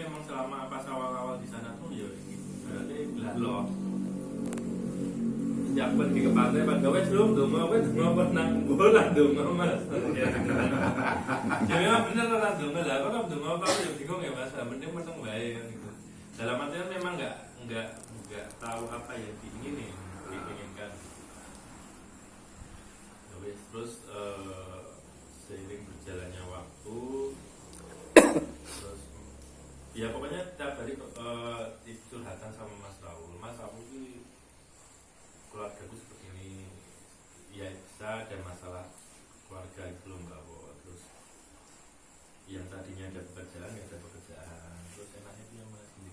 memang selama pas awal-awal di sana tuh ya berarti loh sejak pergi ke pantai Pak Gawes belum pernah bola dong mas ya memang bener lah dong lah kalau dong kalau ya bingung ya mas mending meneng baik kan gitu dalam artian memang nggak tahu apa yang diinginkan terus seiring berjalannya waktu terus ya pokoknya tiap hari curhatan sama Mas Raul ini keluarga itu seperti ini ya bisa ada masalah keluarga itu belum bawa terus yang tadinya ada pekerjaan nggak ada pekerjaan terus enaknya dia Mas gini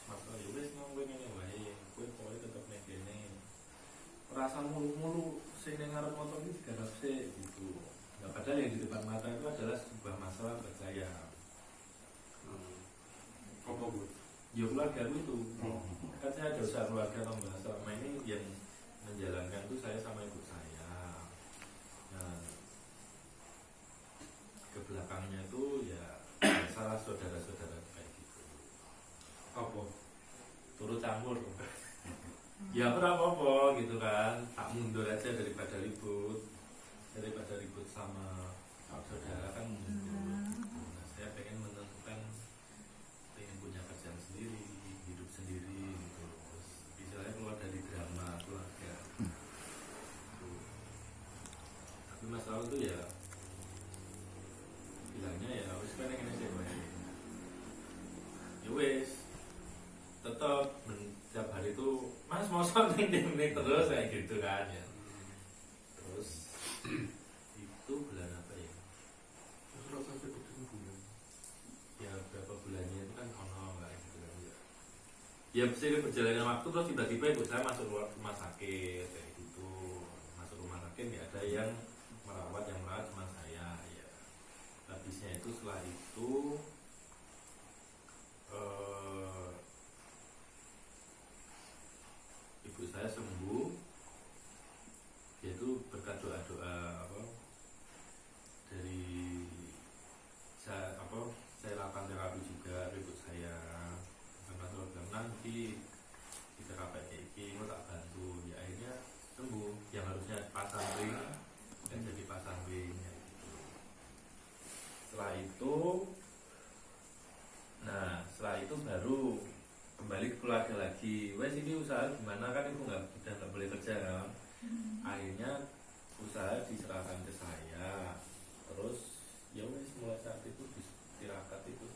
Mas Raul ya wes ngomong ini wae gue pokoknya tetap negene rasa mulu-mulu sing ngarep motor ini digarap sih gitu. Nah, padahal yang di depan mata itu adalah sebuah masalah buat saya. Apa bu? Ya keluarga itu. Kan saya ada usaha keluarga tambah selama ini yang menjalankan itu saya sama ibu saya. Nah, ke belakangnya itu ya salah saudara-saudara kayak gitu. Apa? Turut campur. Ya apa-apa gitu kan, tak mundur aja daripada ribut sama saudara kan mundur. Nah, saya pengen menentukan, pengen punya kerjaan sendiri, hidup sendiri gitu. Terus istilahnya keluar dari drama keluarga. Tapi masalah itu ya bilangnya ya wes pengen ini sih ya wes tetap setiap hari itu Mas mau something terus kayak gitu kan ya terus itu bulan apa ya Terus sampai begitu bulan ya berapa bulannya itu kan kono kayak gitu kan ya seiring berjalannya waktu terus tiba-tiba ibu saya masuk rumah sakit kayak gitu masuk rumah sakit ya ada yang merawat cuma saya ya habisnya itu setelah itu ibu saya sembuh yaitu berkat doa-doa dari saya lakukan terapi juga ibu saya karena bilang nanti kita terapi kayak gini tak bantu ya akhirnya sembuh yang harusnya pasang ring dan jadi pasang ring ya gitu. Setelah itu baru kembali ke keluarga lagi. Wes ini usaha gimana kan ibu udah nggak boleh kerja kan. Akhirnya usaha diserahkan ke saya. Terus ya wes mulai saat itu tirakat itu.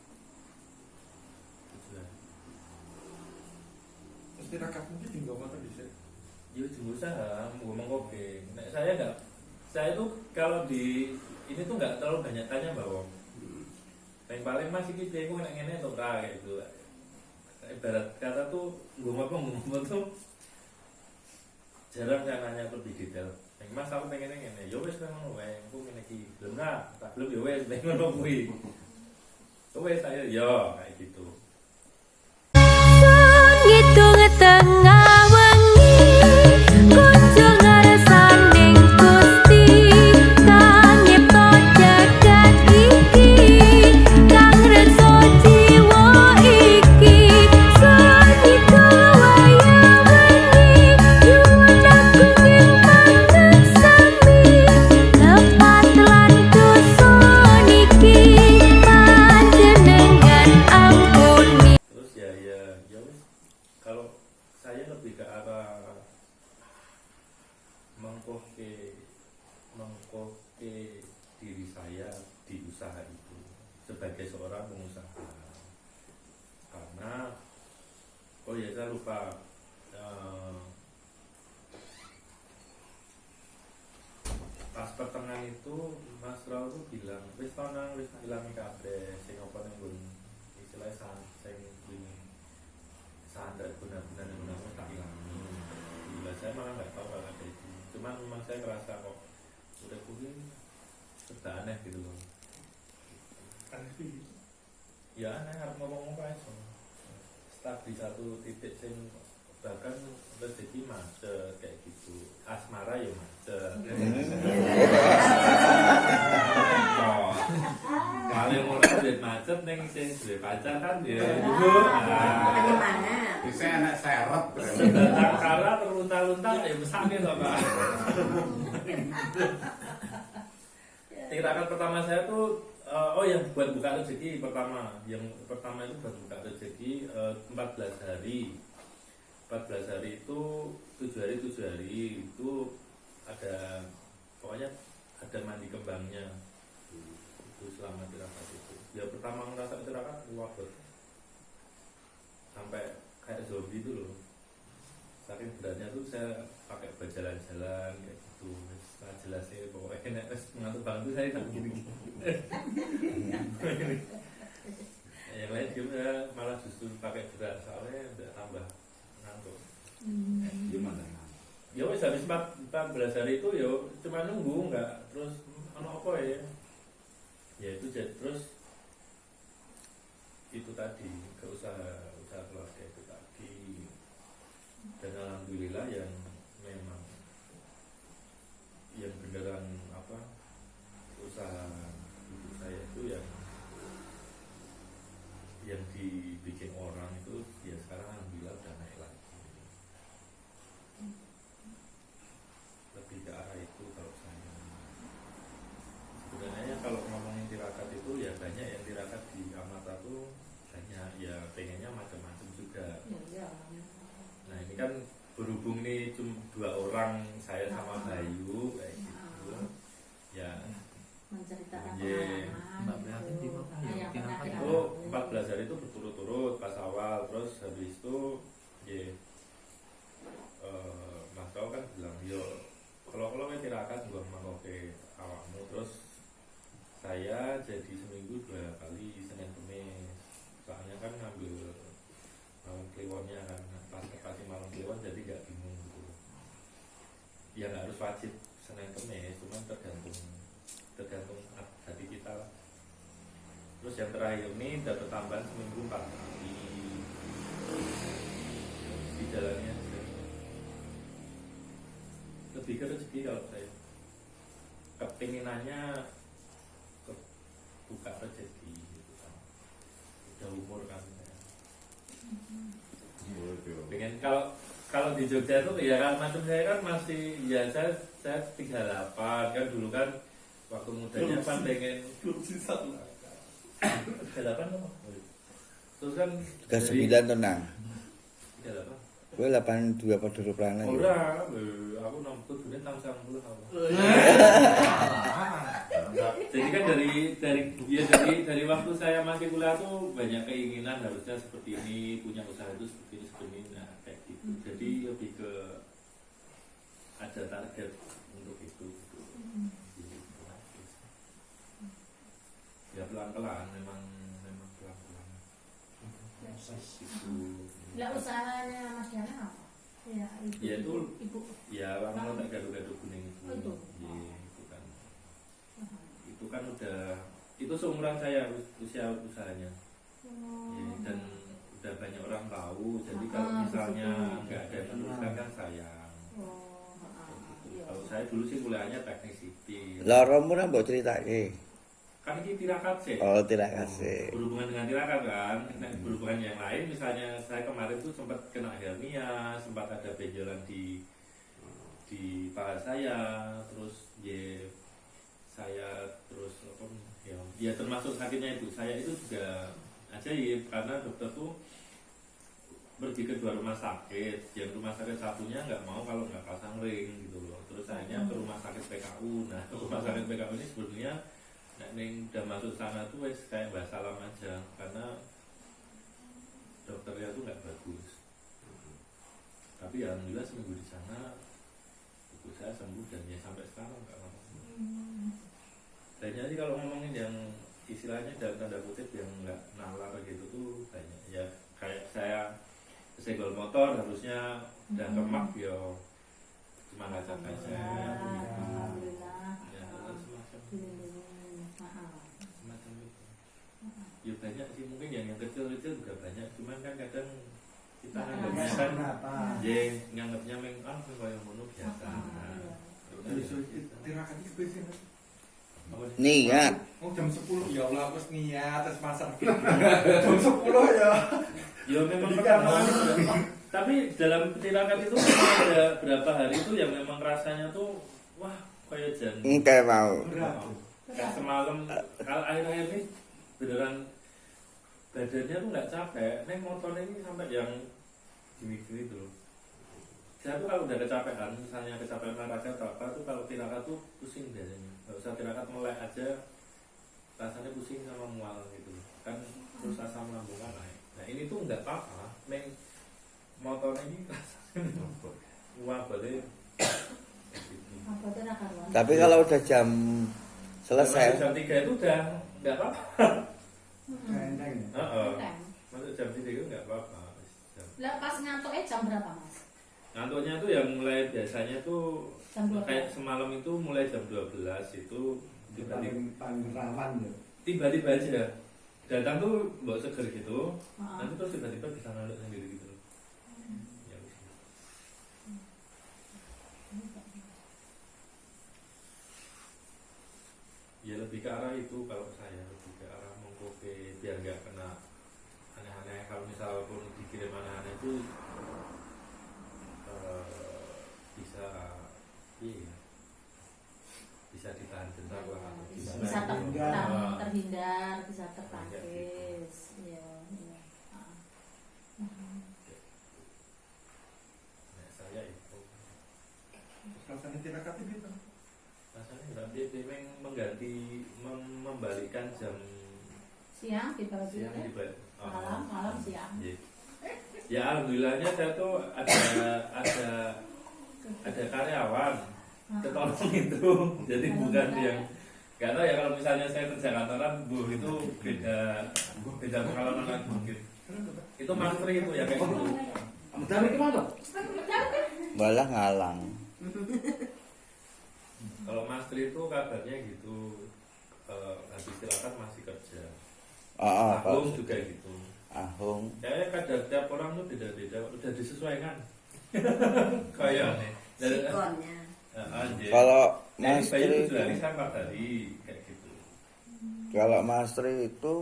Tujuan. terus tirakat mungkin tinggal apa bisa? Ya di usaha ngomong kopi. Nah, saya tuh kalau di ini tuh nggak terlalu banyak tanya bahwa yang paling masih gitu aku ngene tuh kayak gitu. Ibarat kata tuh ngomong tuh jarang saya nanya lebih detail. Yang Mas aku pengen ngene, ya wes memang wae, aku ngene iki. Belum enggak, tak belum ya wes pengen ngono kuwi. Wes saya ya kayak gitu. Ngitung tengah wengi kunjung ngaresan ning Gusti kang nyipta jagat iki kang reksa jiwa iki sanita waya wengi nyuwun aku ing pangersami lepat lan dosa niki panjenengan ampuni. Terus ya wes kalau saya lebih ke arah mengkoke diri saya di usaha itu sebagai seorang pengusaha karena oh ya saya lupa pas pertengahan itu Mas Raul tuh bilang wis tonang wis bilang kabeh sing apa ning nggon istilahnya sing sadar benar-benar tak ilangi. Gila saya malah nggak tahu kalau ada itu. Cuman memang saya ngerasa kok udah kuning serba aneh gitu loh. Aneh sih. Ya aneh harus ngomong apa aja. Stuck di satu titik sing bahkan rezeki macet kayak gitu. Asmara ya macet. yang orang duit macet neng sing duwe pacar kan ya ibu. Bagaimana? Bisa anak seret. Datang kara terlunta-lunta ya mesake to, Pak. Tirakat pertama saya tuh yang buat buka rezeki pertama. Yang pertama itu buat buka rezeki 14 hari. 14 hari itu 7 hari itu ada pokoknya ada mandi kembangnya. Itu selama tirakat itu. Ya pertama ngerasa tirakat wabot. Sampai kayak zombie itu loh. Saking beratnya tuh saya pakai buat jalan-jalan kayak gitu. Nah jelasnya pokoknya nek wis ngantuk banget tuh saya kan gini. Yang lain juga malah justru pakai berat soalnya udah tambah ngantuk. Gimana? Ya wis habis 14 hari itu ya cuma nunggu enggak terus ono apa ya? Ya itu terus itu tadi ke usaha keluarga itu tadi. Dan alhamdulillah yang memang yang beneran apa usaha ibu saya itu yang dibikin orang itu ya sekarang alhamdulillah udah naik lagi. Lebih ke arah itu kalau saya. Sebenarnya kalau ngomongin tirakat itu ya banyak yang tirakat di Amata tuh banyak ya pengennya macam-macam juga. Nah ini kan berhubung nih cuma 2 orang saya sama Bayu kayak gitu ya Menceritakan Iya. pengalaman gitu. Yang pernah itu dialami. 14 hari itu berturut-turut pas awal terus habis itu ya Mas Kau kan bilang yo kalau tirakat gua mau ke awakmu terus saya jadi seminggu 2 kali Senin Kamis soalnya kan ngambil malam kliwonnya kan pas kasih malam kliwon jadi gak bingung gitu ya gak harus wajib Senin Kamis cuman tergantung hati kita lah. Terus yang terakhir ini dapat tambahan seminggu 4 kali di jalannya aja. Lebih ke rezeki kalau saya kepinginannya buka rezeki gitu kan. Udah umur kan ya. Pengen kalau di Jogja tuh ya kan macam saya kan masih ya saya 38 kan dulu kan waktu mudanya kan pengen 38 apa? Terus kan 39 tenang. 38. Gue 82 pada rupanya. Ora, aku 60 duit 60 aku. Jadi kan dari waktu saya masih kuliah tuh banyak keinginan harusnya seperti ini, punya usaha itu seperti ini, nah kayak gitu. Jadi lebih ke ada target untuk itu. Ya pelan-pelan, memang pelan-pelan. Proses itu. Lah usahanya Mas Dana apa? Ya, Ya itu ibu. ya orang tak gaduh-gaduh kuning itu. Oh, itu. Iya, itu kan udah itu seumuran saya usia usahanya. Ya, dan udah banyak orang tahu. Jadi kalau misalnya nggak ada yang meneruskan kan sayang. Gitu. Kalau saya dulu sih kuliahnya teknik sipil. Loromu nang mbok critake. Kan ini tirakat sih. Oh, tidak kasih. Berhubungan dengan tirakat kan. Nah, berhubungan yang lain misalnya saya kemarin tuh sempat kena hernia, sempat ada benjolan di paha saya, terus saya terus apa ya termasuk sakitnya itu. Saya itu juga ajaib karena dokter tuh pergi ke 2 rumah sakit. Yang rumah sakit satunya nggak mau kalau nggak pasang ring gitu loh. Terus akhirnya ke rumah sakit PKU. Nah, ke rumah sakit PKU ini sebenarnya Neng udah masuk sana tuh wes kayak mbak salam aja karena dokternya tuh nggak bagus. Tapi ya alhamdulillah seminggu di sana ibu saya sembuh dan ya sampai sekarang nggak apa-apa. Dan jadi kalau ngomongin yang istilahnya dalam tanda kutip yang nggak nalar gitu tuh banyak ya kayak saya senggol motor harusnya udah kemak ya cuma ngacak aja. Alhamdulillah. Ya semacam ya banyak sih mungkin yang kecil-kecil juga banyak cuman kan kadang kita nganggapnya kan nganggapnya kayak ngono biasa. Tirakat itu biasanya Niat. Oh jam 10 ya Allah wis niat terus masak. Jam 10 ya. Ya memang Jadi pertama kan- kali juga. Tapi dalam tirakat itu memang ada berapa hari itu yang memang rasanya tuh wah kayak jangan. Kayak mau. Berat. Kayak semalam kalau akhir-akhir ini beneran badannya tuh nggak capek. Neng motornya ini sampai yang gini-gini tuh. Saya tuh kalau udah kecapean, misalnya kecapean olahraga atau apa tuh kalau tirakat tuh pusing biasanya. Nggak usah tirakat melek aja, rasanya pusing sama mual gitu. Kan terus asam lambung kan naik. Nah ini tuh nggak apa-apa. Neng motornya ini rasanya wah boleh. Apa tuh nak karuan? Tapi kalau udah jam selesai, Jam 3 itu udah nggak apa-apa. Enteng ya. Heeh. Enteng. Masuk jam 3 itu nggak apa-apa. Lah pas ngantuknya jam berapa mas? Ngantuknya tuh yang mulai biasanya tuh Jam 12. kayak semalam itu mulai jam 12 itu tiba-tiba Paling rawan ya. tiba-tiba aja datang tuh bawa seger gitu, Heeh. nanti terus tiba-tiba bisa ngantuk sendiri gitu. Ya, wis. Ya lebih ke arah itu kalau saya lebih ke arah mengkopi biar nggak kena aneh-aneh. Kalau misal pun dikirim aneh-aneh itu bisa iya bisa ditahan bentar lah atau Bisa gimana. terhindar, bisa tertangkis. Iya, iya. Nah, saya itu Rasanya tirakat itu. rasanya nggak dia memang mengganti membalikkan jam Siang dibalik siang di malam siang. Iya. Ya alhamdulillahnya saya tuh ada karyawan ketolong itu, jadi bukan yang karena ya kalau misalnya saya kerja kantoran bu itu beda pengalaman lagi mungkin itu mantri itu ya kayak gitu. Dari kemana? malah ngalang. Kalau mantri itu kabarnya gitu habis tirakat masih kerja. Ahung juga gitu. Ahung. Kayaknya kadar tiap orang tuh beda-beda, udah disesuaikan. Kayaknya. Sikonnya. Anjir. Kalau Jadi Mas bayi Tri 7 hari itu, saya 4 hari kayak gitu. kalau Mas Tri itu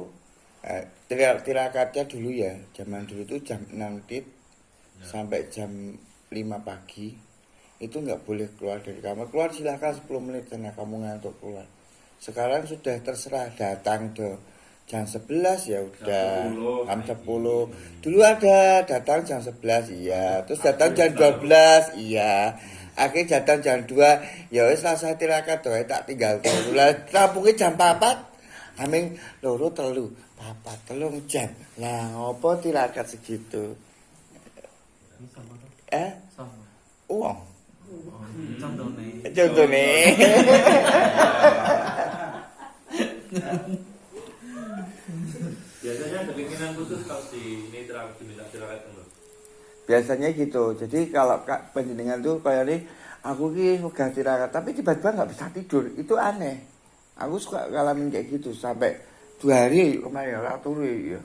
tirakatnya dulu ya, zaman dulu itu jam 6 tit sampai jam 5 pagi itu nggak boleh keluar dari kamar. Keluar silahkan 10 menit karena kamu ngantuk keluar. Sekarang sudah terserah datang tuh jam 11 ya udah jam 10. Dulu ada datang jam 11 iya, terus datang jam 12 iya. Akhirnya datang jam 2 ya wis selesai tirakat doa tak tinggal telu. Lah rampunge jam 4. Aming loro telu, 4 telung jam. Lah ngopo tirakat segitu? Sama. Uang. Contohnya. Contohnya. Biasanya ada keinginan khusus kalau di ini diminta tirakat teman. Biasanya gitu. Jadi kalau penjenengan tuh kayak ini, aku ki udah tirakat tapi tiba-tiba nggak bisa tidur. Itu aneh. Aku suka ngalamin kayak gitu sampai 2 hari kemarin lah turu ya.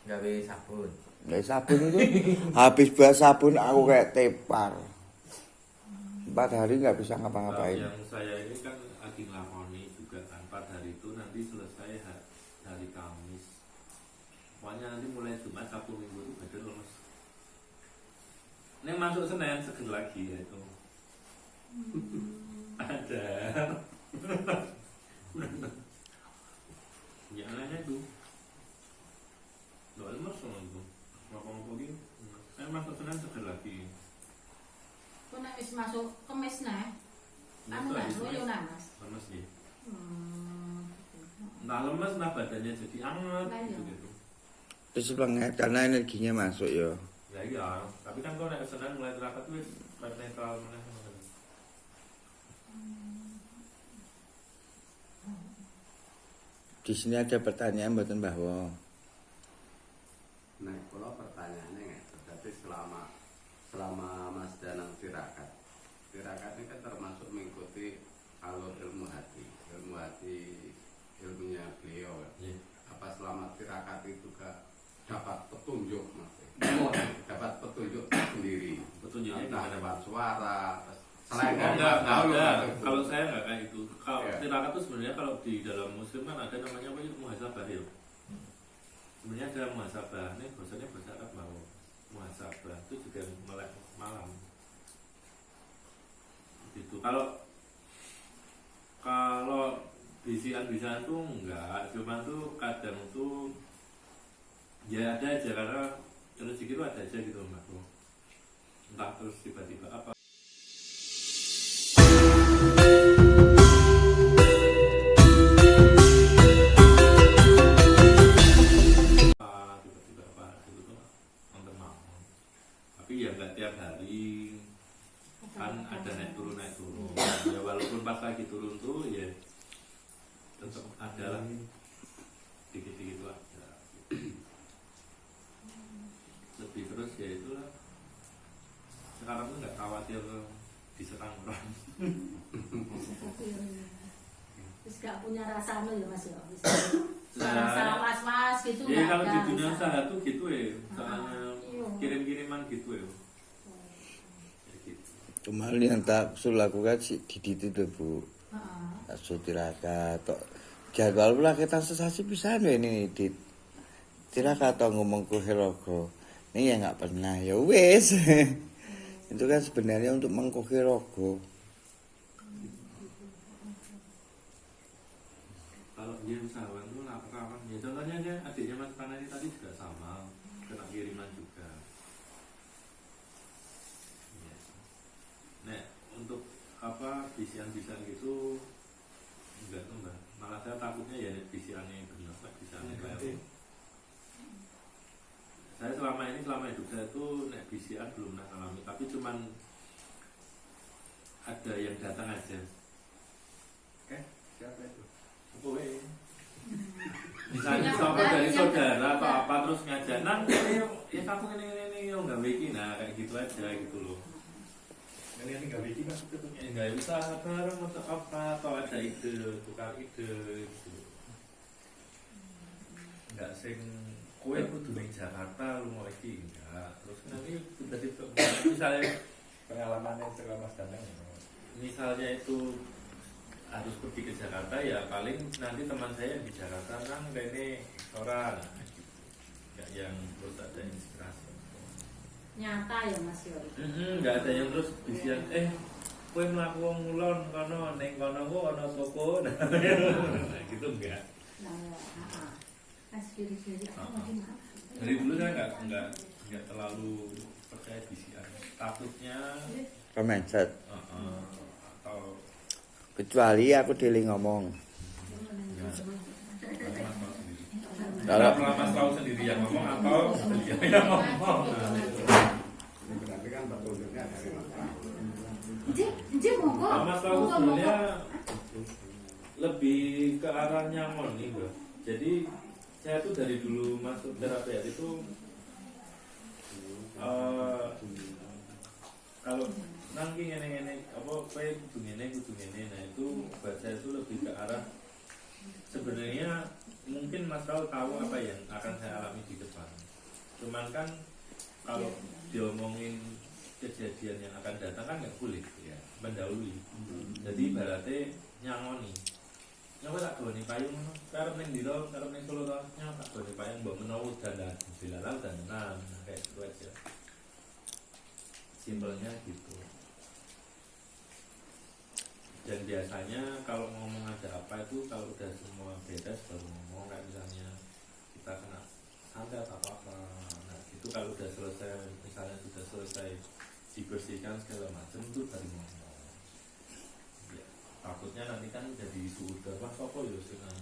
Gawe sabun. Nggak sabun itu habis buat sabun aku kayak tepar. 4 hari nggak bisa Kalau ngapa-ngapain. yang saya ini kan lagi ngelakoni juga kan 4 hari itu nanti selesai hari Kamis. Pokoknya nanti mulai Jumat, Sabtu, Minggu itu badan lemes. Ini masuk Senin seger lagi ya itu. Ada. Ya anehnya itu. Loh lemes sama itu. Ngapa-ngapa gitu. Saya masuk Senin seger lagi. Kau nak wis masuk kemis nah. Anu Itu nak habis loyo lemes. nah mas. Lemes nih. Hmm. Nah lemes, nah badannya jadi anget Nah, iya. gitu. Terus banget karena energinya masuk ya. Ya iya, tapi kan kalau naik Senin mulai terakat tuh wis netral mana. Di sini ada pertanyaan buatan bahwa Nah, kalau pertanyaannya nggak, berarti selama Mas Danang tirakat ini kan termasuk mengikuti alur ilmu hati ilmunya beliau kan? Iya. Apa selama tirakat itu juga dapat petunjuk Mas? Dapat petunjuk sendiri. Petunjuknya Entah gimana, lewat Pak? suara, selain Enggak, tahu enggak. lah. Kalau saya enggak kayak itu. Kalau Iya. tirakat itu sebenarnya ada namanya apa itu muhasabah ya. Sebenarnya ada muhasabah, ini bahasanya bahasa Arab mau muhasabah itu juga melek malam. Gitu. Kalau bisian-bisian tuh enggak, cuma tuh kadang tuh ya ada aja karena rezeki itu ada aja gitu mbak. Entah terus tiba-tiba apa. Tiba-tiba apa gitu tuh nonton mau. Tapi ya nggak tiap hari. Kan ada naik turun ya walaupun pas lagi turun tuh ya tetap ada lah dikit-dikit lah ya. Lebih terus ya itulah sekarang tuh nggak khawatir diserang orang. Terus gak punya rasa ya mas ya. Rasa was-was gitu Ya nggak kalau ada, di dunia misalnya. usaha tuh gitu ya, soalnya Iya. kirim-kiriman gitu ya. Ya gitu. Cuma yang tak perlu lakukan sih Didit itu Bu. Heeh. Asu tirakat tok jadwal pula kita sesasi pisan ini Dit. Tirakat atau ngomong ku Herogo. Ini ya nggak pernah ya wes. Itu kan sebenarnya untuk mengkoki rogo. Kalau dia usahawan tuh laporan ya contohnya aja adiknya Mas Panani tadi juga sama kena kiriman juga. Ya. Nah untuk apa bisian-bisian gitu enggak tuh mbak, malah saya takutnya ya bisiannya benar, bisiannya keliru. Saya selama hidup saya tuh nek bisian belum pernah alami, tapi cuman ada yang datang aja. Siapa itu? Apa weh? Misalnya siapa dari saudara atau apa terus ngajak nang ya kamu ini yang nggak bikin nah kayak gitu aja gitu loh. Ini nggak bikin mas itu. Ya nggak bisa bareng atau apa atau ada ide tukar ide gitu. Nggak sing kue kudu ning Jakarta lu mau iki enggak. Terus nanti tiba-tiba misalnya Pengalamannya setelah Mas Danang. misalnya itu harus pergi ke Jakarta ya paling nanti teman saya di Jakarta kan Rene orang nggak yang terus ada inspirasi Nyata ya mas ya. nggak ada yang terus bisian kue melaku wong ngulon kono neng kono kok ono toko nah gitu enggak Nah, heeh. Mas kiri-kiri aku lagi maaf. dari dulu saya nggak terlalu percaya bisian takutnya Komenset. atau Kecuali aku dili ngomong. kalau Mas tahu sendiri yang ngomong atau dia yang ngomong. Ini berarti kan petunjuknya dari Mas Prabu. Ije monggo. Nah, Mas tahu sebenarnya lebih ke arah nyaman nih bro. Jadi saya tuh dari dulu masuk terapi itu kalau nangking ini apa kudu ngene nah itu buat saya itu lebih ke arah sebenarnya mungkin Mas Raul tahu apa yang akan saya alami di depan. Cuman kan kalau diomongin kejadian yang akan datang kan nggak boleh ya mendahului. Jadi ibaratnya nyangoni. Nyawa tak doni payung, karep ning dino, karep ning Solo to, nyawa tak doni payung mbok menawa dandan dilalang dandan kayak gitu aja. Simpelnya gitu. Dan biasanya kalau ngomong ada apa itu kalau udah semua beres baru ngomong kayak misalnya kita kena santet atau apa. Nah itu kalau udah selesai misalnya sudah selesai dibersihkan segala macam itu baru ngomong. Ya, takutnya nanti kan jadi sudah wah sopo ya senang.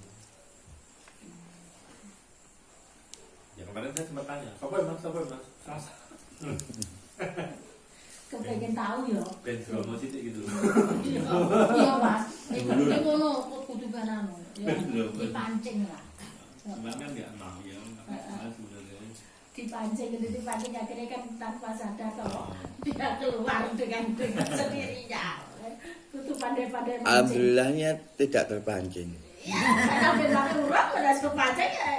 Ya kemarin saya sempat tanya, sopo mas, Sasa. Kepengen tahu ya. Ben Bromo sitik gitu. Iya mas. Ini ngono kudu kan anu. Ya dipancing lah. Cuman kan nggak mau ya, nggak sebenarnya. Dipancing akhirnya kan tanpa sadar kalau dia keluar dengan sendirinya. Kudu pandai-pandai mancing. Alhamdulillahnya tidak terpancing. Ya, sampai kurang udah kepancing ya.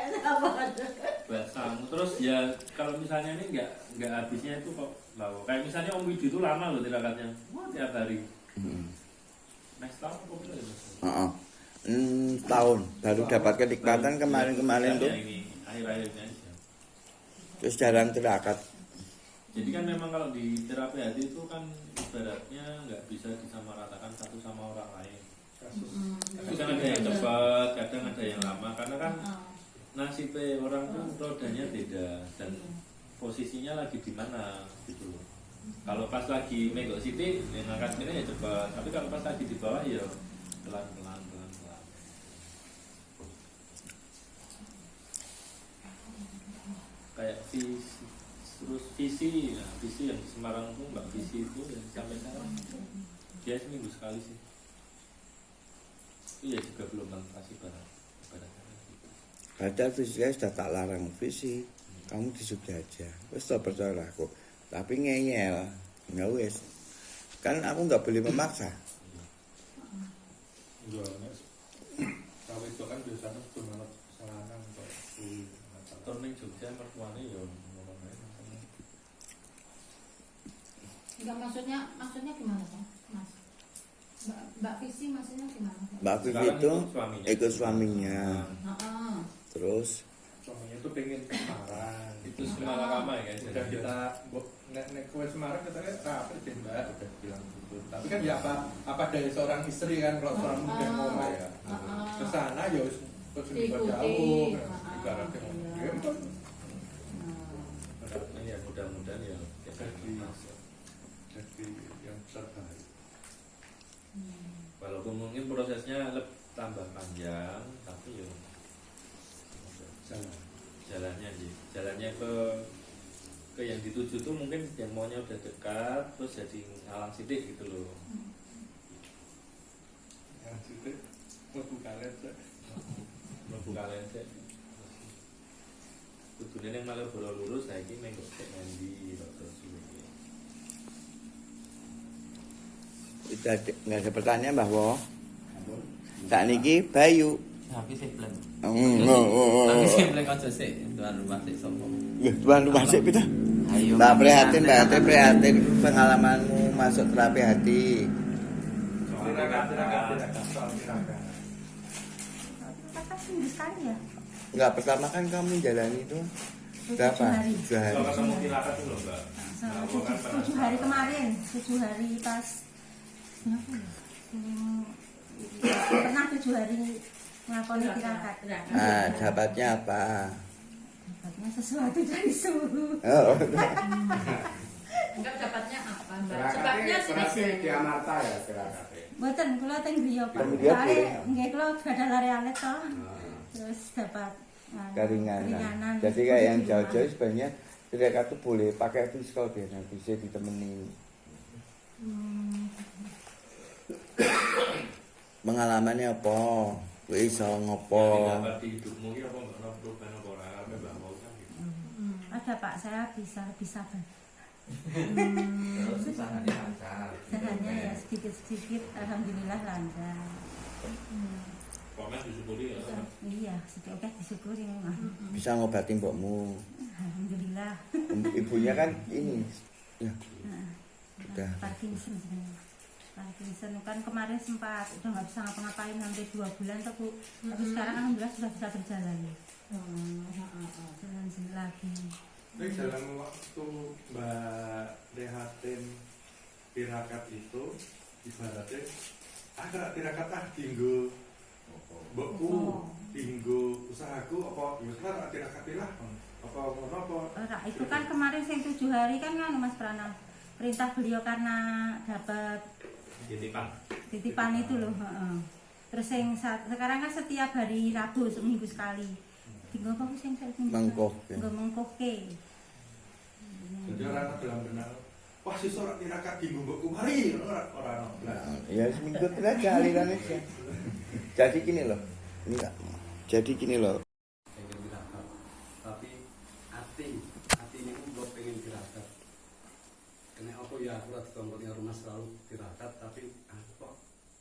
Terus ya kalau misalnya ini nggak habisnya itu kok lalu kayak misalnya Om Widi itu lama loh tirakatnya, wah tiap hari. Next tahun kok boleh. Heeh. Tahun baru dapat kenikmatan kemarin-kemarin tuh, Ya, ini akhir-akhirnya aja. terus jarang tirakat. Jadi kan memang kalau di terapi hati itu kan ibaratnya nggak bisa disamaratakan satu sama orang lain. Kasus. Kadang ada yang cepat, kadang ada yang lama, karena kan nasibnya orang tuh rodanya beda dan posisinya lagi di mana gitu loh. Kalau pas lagi megok siti, ya ngangkat sini ya cepat. Tapi kalau pas lagi di bawah ya pelan-pelan. Kayak visi, terus visi, nah, visi yang di Semarang tuh Mbak Visi itu yang sampai sekarang dia seminggu sekali sih. Itu ya juga belum mengatasi barang. Padahal fisiknya sudah tak larang visi, kamu di Jogja aja, wes tak percaya aku. Tapi ngeyel, nggak wes. Kan aku nggak boleh memaksa. Jualnya. Kalau itu kan biasanya cuma kesalahan untuk Turning Jogja mertuanya ya ngomong aja. Enggak, maksudnya gimana Pak? Mas? Mbak Visi maksudnya gimana Pak? Mbak Vivi Sekarang itu ikut suaminya. ikut suaminya, Heeh. terus suaminya tuh pengen ke Semarang. Itu Semarang ramai kan. Udah kita nek kue Semarang katanya apa sih Mbak udah bilang gitu. Tapi kan ya apa dari seorang istri kan kalau seorang udah ngomong ya ke sana ya harus Diikuti. jauh. Ibaratnya ya itu Ya mudah-mudahan ya jadi yang terbaik. walaupun mungkin prosesnya tambah panjang, tapi ya jalannya sih, jalannya ke yang dituju tuh mungkin yang maunya udah dekat, terus jadi ngalang sidik gitu loh. Yang situ bukan aja. Membuka lensek. Kudune yang malah bola lurus, saya ini mengkok ngendi terus iki. nggak ada pertanyaan bahwa tak niki Bayu. Tapi sih belum. Oh. Tapi sih belum aja sih. Tuan rumah sih sopo. Tuan rumah sih pita. Ayo. Mbak prihatin pengalamanmu masuk terapi hati. Tirakat. Kan seminggu sekali ya? Enggak, pertama kan kamu jalani itu berapa? 7 hari. Kalau ketemu tirakat tuh loh Mbak. Sama 7 hari kemarin, 7 hari pas apa ya? Pernah 7 hari ngelakoni tirakat. Nah, dapatnya apa? Dapatnya sesuatu dari suhu. Oh. Enggak dapatnya apa Mbak? Tirakat Sebabnya ini berarti sih di Amarta ya tirakat. Mboten kula teng griya Pak. Teng griya Soale boleh. nggih kula gadah lare alit to. Terus dapat Keringanan. Jadi kayak yang jauh-jauh sebenarnya mereka tuh boleh pakai fiskal biar nanti bisa ditemenin. Pengalamannya apa? Kowe iso ngopo? Dapat di hidupmu iki apa enggak ono perubahan apa ora arep Mbak mau kan gitu. Ada Pak, saya bisa sabar. Terus usahanya lancar. Usahanya ya sedikit-sedikit alhamdulillah lancar. Komen disyukuri ya. Iya, sedikit oke disyukuri memang. Bisa ngobati mbokmu. Alhamdulillah. Ibunya kan ini. Ya, udah. Parkinson sebenarnya. Parkinson kan kemarin sempat udah nggak bisa ngapa-ngapain sampai 2 bulan tuh Bu. Tapi sekarang alhamdulillah sudah bisa berjalan. Jalan sendiri lagi. Tapi dalam waktu Mbak Rehatin tirakat itu ibaratnya agak tirakat tinggu mbokku tinggu usahaku apa ya sekarang tirakat lah apa ngono apa Ora, itu kan kemarin yang 7 hari kan Mas Prana perintah beliau karena dapat titipan itu loh. Terus yang sekarang kan setiap hari Rabu seminggu sekali. Tinggal apa sih yang Mengkoh, ya. Tinggal mengkoke. jadi orang dalam benar wah si sorak tirakat tinggu mbokku mari orang Ya seminggu aja alirannya sih. Jadi gini loh. Ini enggak. Jadi gini loh. Pengen tirakat. Tapi hati ini pun belum pengen tirakat. Kena apa ya aku rada kongkongnya rumah selalu tirakat tapi aku kok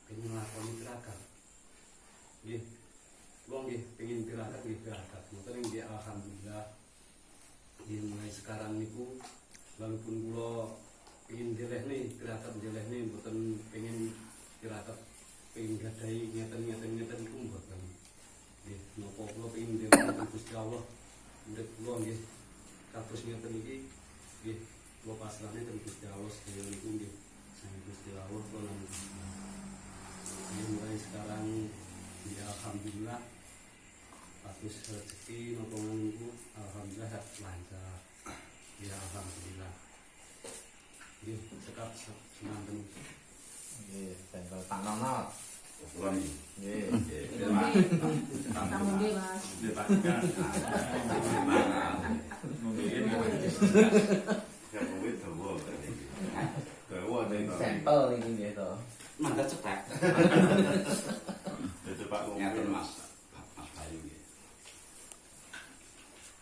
pengen ngelakoni tirakat. Nggih. Wong nggih pengen tirakat nggih tirakat. Mboten nggih alhamdulillah. Nggih mulai sekarang niku walaupun kula pengen jeleh nih tirakat jeleh nih mboten pengen tirakat pengen gadai ngeten iku mboten. Nggih, napa kula pengen dherekaken Gusti Allah. Urip kula nggih kados ngeten iki nggih kula pasrahne teng Gusti Allah sedaya niku nggih. Sang Gusti Allah kula mulai sekarang ya alhamdulillah kados rezeki napa niku alhamdulillah lancar. Ya alhamdulillah. Nggih, cekap semanten. Nggih, sampel Pak Nono. Ukuran ini. Nggih. Kamu deh mas. Dia pastikan. Mungkin yang mungkin dawa. Dawa nih. Sampel iki nggih to. Mangga cetek. Ya coba Ngaten ngomong. Mas. Mas Bayu nggih.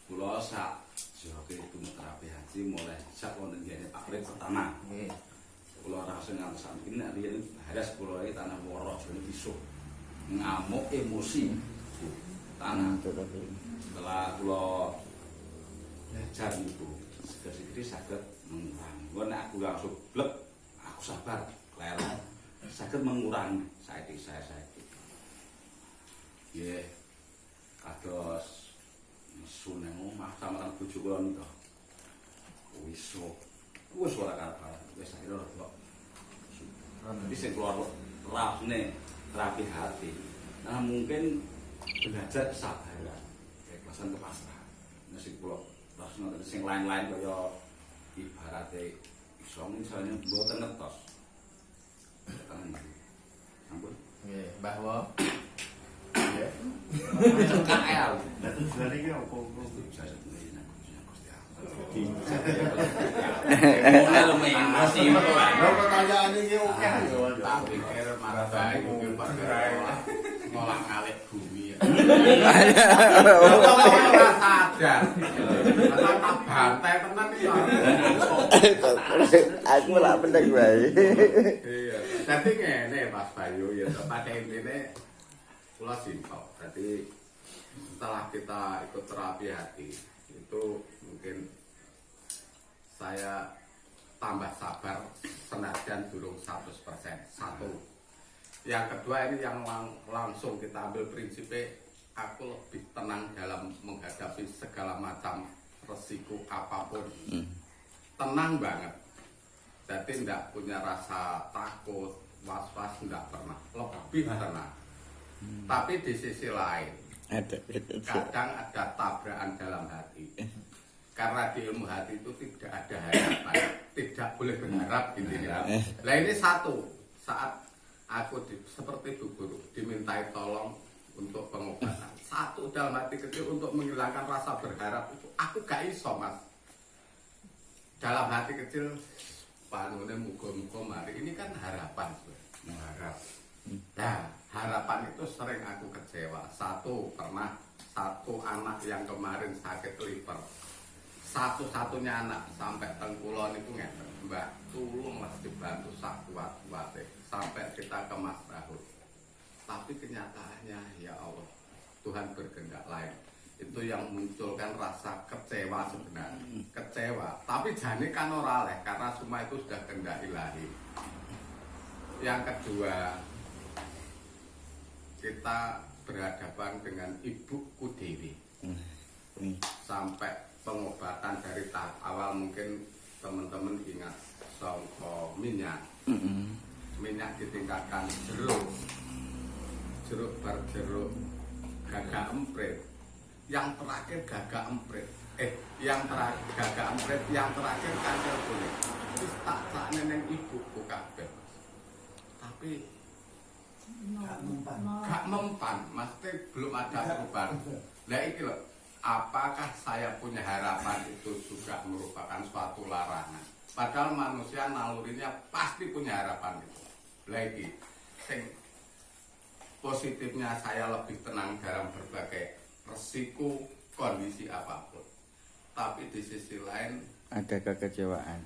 Kula sak joke itu terapi haji mulai sak wonten ngene Pak Prit pertama. Nggih. Kula rasa ngantos saiki nek riyen haras kula iki tanah woro jane bisu. Ngamuk emosi. Tanah setelah kula belajar itu sedikit saged mengurangi. Engko nek aku langsung blek aku sabar leren saged mengurangi saiki saiki. Nggih. Kados nesu nang omah sampeyan bojo kula nika. Wis ora kabar. Wis akhirnya kok. Jadi sing keluar rasane rapi hati. Nah mungkin belajar kesabaran, keikhlasan kepasrahan. Nah sing kula rasane sing lain-lain kaya ibarate iso misalnya mboten ngetos. Ampun. Nggih, Mbah Wo. Nggih. KL. Lah tujuan iki apa? Saya sebenarnya nang Gusti Allah. Lah pertanyaan iki oke yo. Tak pikir marah baik mungkin perkara ngolah ngalih bumi. Sadar. Karena tak bantai tenan iki. Aku lak penting wae. Iya. Dadi ngene Mas Bayu ya pada intine kula simpel. Dadi setelah kita ikut terapi hati itu mungkin saya tambah sabar senajan durung 100%. Satu. Yang kedua ini yang langsung kita ambil prinsipnya aku lebih tenang dalam menghadapi segala macam resiko apapun. Tenang banget. Jadi tidak punya rasa takut, was-was, tidak pernah. Lebih tenang. Tapi di sisi lain, kadang ada tabrakan dalam hati. Karena di ilmu hati itu tidak ada harapan, tidak boleh berharap intinya. Nah ini satu, saat aku seperti Bu Guru dimintai tolong untuk pengobatan. Satu dalam hati kecil untuk menghilangkan rasa berharap itu aku gak iso Mas. Dalam hati kecil panune muga-muga mari ini kan harapan, mengharap. Nah, harapan itu sering aku kecewa. Pernah satu anak yang kemarin sakit liver. Satu-satunya anak sampai tengkulon itu ngeten, Mbak, tolonglah dibantu sak kuat-kuate sampai kita ke Mas Rahul. Tapi kenyataannya ya Allah, Tuhan berkehendak lain. Itu yang munculkan rasa kecewa sebenarnya. Kecewa, tapi jane kan ora leh karena semua itu sudah kehendak ilahi. Yang kedua, kita berhadapan dengan ibuku Dewi. Sampai pengobatan dari tahap awal mungkin teman-teman ingat songko minyak. Minyak ditingkatkan jeruk berjeruk, gagak emprit. Yang terakhir gagak emprit. Gagak emprit, yang terakhir kancil kulit. Wis tak neneng ibuku kabeh. Tapi gak mempan, maksudnya belum ada perubahan. Nah iki loh, apakah saya punya harapan itu juga merupakan suatu larangan? Padahal manusia nalurinya pasti punya harapan itu. Lagi, positifnya saya lebih tenang dalam berbagai resiko kondisi apapun. Tapi di sisi lain Ada kekecewaan.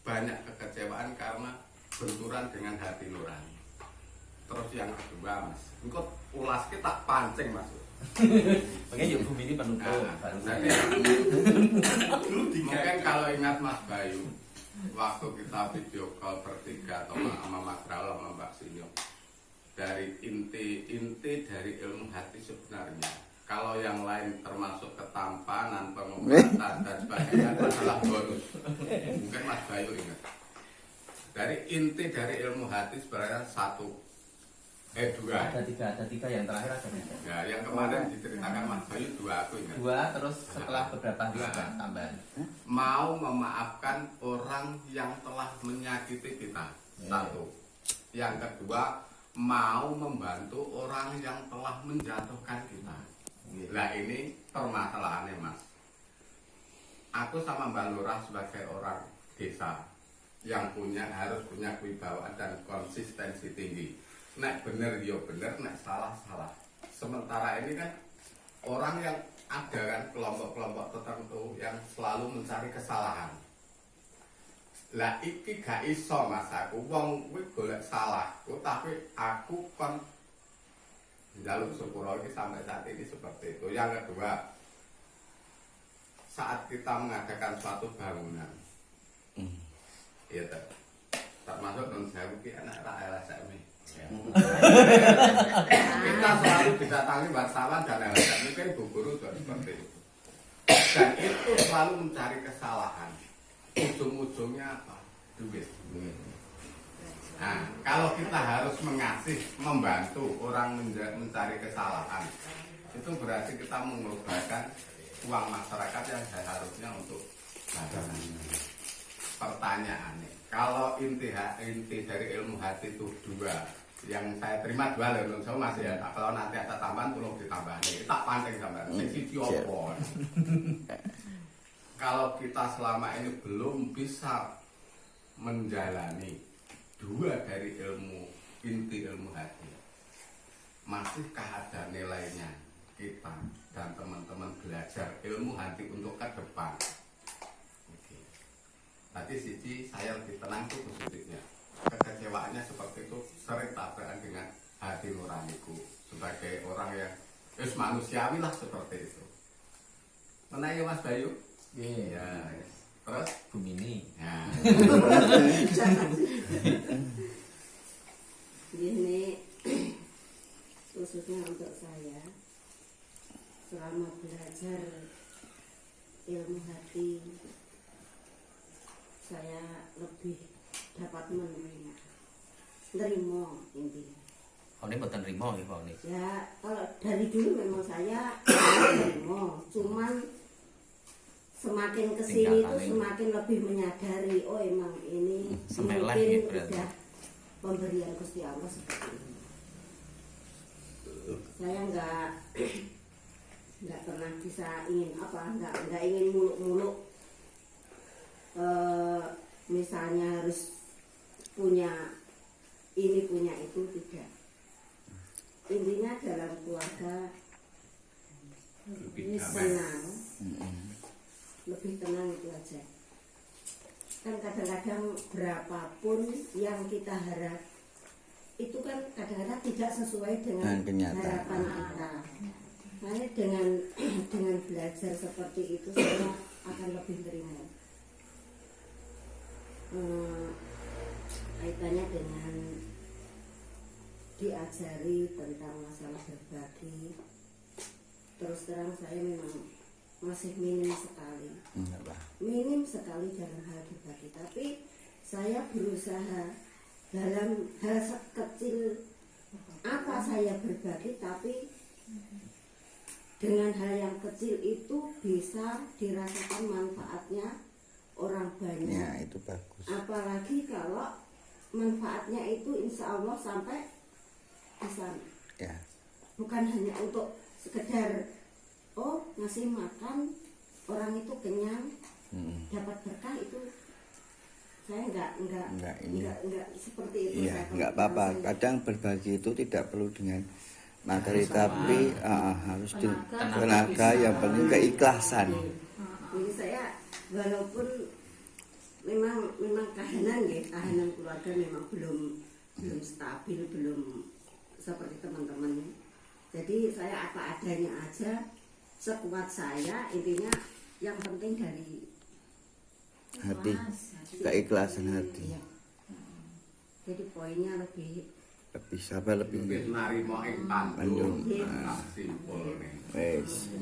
banyak kekecewaan karena benturan dengan hati nurani. Terus yang kedua Mas, engkau ulas kita pancing Mas. Makanya yuk bumi ini penutup. Mungkin kalau ingat Mas Bayu, waktu kita video call bertiga atau sama Mas Rala sama Mbak Sinyo, dari inti dari ilmu hati sebenarnya. Kalau yang lain termasuk ketampanan, pengobatan dan sebagainya adalah bonus. Mungkin Mas Bayu ingat. Dari inti dari ilmu hati sebenarnya dua. Ada tiga yang terakhir ada tiga. Ya, yang kemarin diceritakan Mas Bayu dua, aku ingat. Dua, terus setelah beberapa hari ada tambahan. Mau memaafkan orang yang telah menyakiti kita. Satu. Yang kedua, mau membantu orang yang telah menjatuhkan kita. Nah, ini permasalahannya, Mas. Aku sama Mbak Lurah sebagai orang desa yang harus punya kewibawaan dan konsistensi tinggi. Nek bener yo bener, nek salah salah. Sementara ini kan orang yang ada kan kelompok-kelompok tertentu yang selalu mencari kesalahan. Lah iki gak iso Mas, aku wong kuwi golek salahku tapi aku kon njaluk sepuro iki sampai saat ini seperti itu. Yang kedua, saat kita mengadakan suatu bangunan, iya termasuk non saya mungkin anak LSM. Kita selalu didatangi wartawan dan LSM, mungkin Bu Guru juga seperti itu. Dan itu selalu mencari kesalahan. Ujung-ujungnya apa? Duit. Nah, kalau kita harus mengasih, membantu orang mencari kesalahan, itu berarti kita mengorbankan uang masyarakat yang seharusnya untuk badan. Pertanyaannya, kalau inti dari ilmu hati itu dua, yang saya terima dua loh, saya masih ya. Kalau nanti ada tambahan, tolong ditambahin. Kita panting tambahan. Sisi opor. Kalau kita selama ini belum bisa menjalani dua dari inti ilmu hati, masihkah ada nilainya kita dan teman-teman belajar ilmu hati untuk ke depan? Tadi sisi saya lebih tenang itu positifnya. Kekecewaannya seperti itu sering tabrakan dengan hati nuraniku sebagai orang yang manusiawi lah seperti itu. Mana ya Mas Bayu? Iya. Ya. Terus Bu Mini. ya. Ini khususnya untuk saya selama belajar ilmu hati, saya lebih dapat menerima intinya. Oh, ini buatan rimo ya Pak? Ya, kalau dari dulu memang saya menerima, cuman semakin kesini tuh semakin lebih menyadari, oh emang ini mungkin udah pemberian Gusti Allah seperti ini. Saya nggak pernah bisa ingin nggak ingin muluk-muluk. Misalnya harus punya ini punya itu, tidak. Intinya dalam keluarga ini senang, lebih tenang itu aja. Kan kadang-kadang berapapun yang kita harap itu kan kadang-kadang tidak sesuai dengan harapan kita. Makanya dengan belajar seperti itu saya akan lebih terima. Kaitannya dengan diajari tentang masalah berbagi, terus terang saya memang masih minim sekali dalam hal berbagi, tapi saya berusaha dalam hal kecil apa saya berbagi, tapi dengan hal yang kecil itu bisa dirasakan manfaatnya orang banyak. Ya, itu bagus. Apalagi kalau manfaatnya itu insya Allah sampai di sana. Ya. Bukan hanya untuk sekedar ngasih makan orang itu kenyang, dapat berkah, itu saya enggak seperti itu. Iya, enggak apa-apa. Kadang berbagi itu tidak perlu dengan materi, tapi harus tenaga, yang penting keikhlasan. Jadi saya walaupun memang kahanan keluarga memang belum stabil, belum seperti teman-teman. Jadi saya apa adanya aja, sekuat saya, intinya yang penting dari hati, keikhlasan hati. Ya. Jadi poinnya lebih lebih sabar lebih Wis narima ing Pandung. pandung. Nah, simpulne. wes.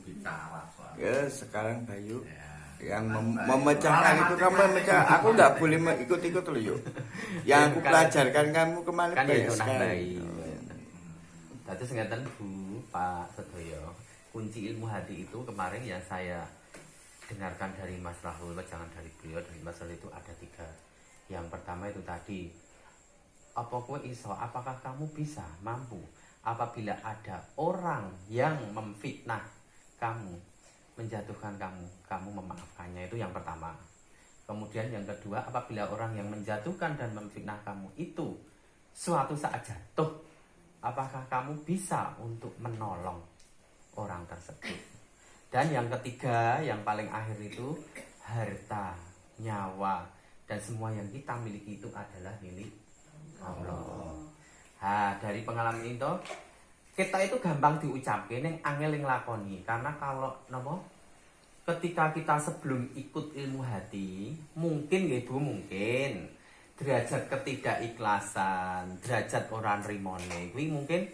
Bicara soal. Ya sekarang Bayu Ya. yang memecahkan itu kamu memecah, aku nggak boleh ikut-ikut loh yuk. Yang aku pelajarkan kamu kemarin Kan baik ya itu sekali. baik. Dados ngeten Bu, Pak Sedoyo. Kunci ilmu hati itu kemarin yang saya dengarkan dari Mas Rahul, jangan dari beliau, dari Mas Rahul itu ada 3. Yang pertama itu tadi, apa kowe iso, apakah kamu bisa, mampu apabila ada orang yang memfitnah kamu, menjatuhkan kamu memaafkannya, itu yang pertama. Kemudian yang kedua, apabila orang yang menjatuhkan dan memfitnah kamu itu suatu saat jatuh, apakah kamu bisa untuk menolong orang tersebut. Dan yang ketiga, yang paling akhir itu harta, nyawa, dan semua yang kita miliki itu adalah milik Allah. Nah, dari pengalaman itu kita itu gampang diucapkan yang angel yang lakoni. Karena kalau ketika kita sebelum ikut ilmu hati, mungkin ya Bu, mungkin derajat ketidakikhlasan, derajat orang rimone kuwi mungkin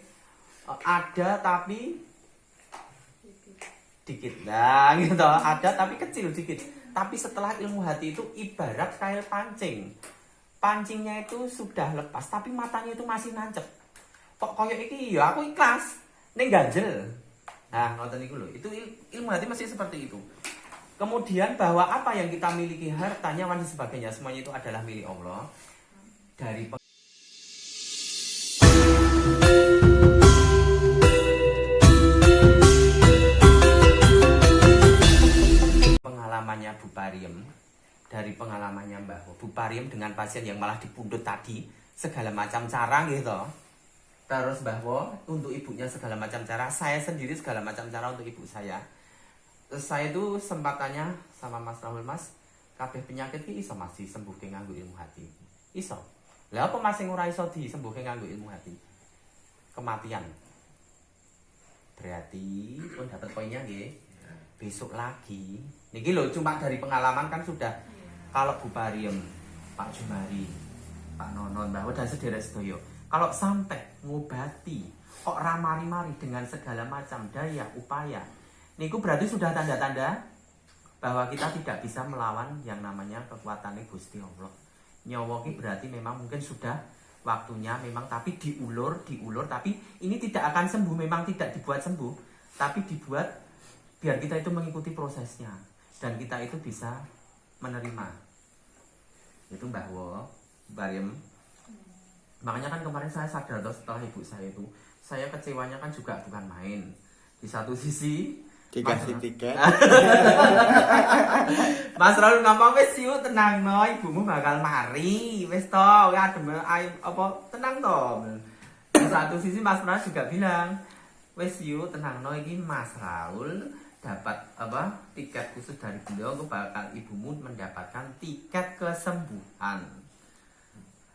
ada tapi dikit lah gitu, ada tapi kecil dikit. Tapi setelah ilmu hati itu ibarat kayak pancing. Pancingnya itu sudah lepas tapi matanya itu masih nancep. Kok koyo iki ya aku ikhlas ning ganjel. Nah, ngoten niku lho. Itu ilmu hati masih seperti itu. Kemudian bahwa apa yang kita miliki, hartanya dan sebagainya, semuanya itu adalah milik Allah. Dari pengalamannya Bu Pariem, dari pengalamannya Mbah Bu Pariem dengan pasien yang malah dipundhut tadi, segala macam cara gitu. Terus bahwa untuk ibunya segala macam cara, saya sendiri segala macam cara untuk ibu saya. Terus saya itu sempat tanya sama Mas Rahul, Mas, kabeh penyakit iki iso Mas disembuhke nganggo ilmu hati. Iso. Lah apa Mas sing ora iso disembuhke nganggo ilmu hati? Kematian. Berarti pun dapat poinnya nggih. Besok lagi. Niki lho cuma dari pengalaman kan sudah. Kalau Bu Pariem, Pak Jumari, Pak Nonon, Mbah dan sedherek sedaya, kalau sampai ngobati kok ramari-mari dengan segala macam daya upaya, niku berarti sudah tanda-tanda bahwa kita tidak bisa melawan yang namanya kekuatan Gusti Allah. Nyawa ki berarti memang mungkin sudah waktunya memang, tapi diulur tapi ini tidak akan sembuh, memang tidak dibuat sembuh, tapi dibuat biar kita itu mengikuti prosesnya dan kita itu bisa menerima. Itu Mbah Pariem. Makanya kan kemarin saya sadar setelah ibu saya itu, saya kecewanya kan juga bukan main. Di satu sisi Dikasih tiket. Mas Rahul ngomong wis yuk tenang no, ibumu bakal mari. Wis to, adem apa tenang to. Di satu sisi Mas Rahul juga bilang, wis yuk tenang no, iki Mas Rahul dapat apa tiket khusus dari beliau, bakal ibumu mendapatkan tiket kesembuhan.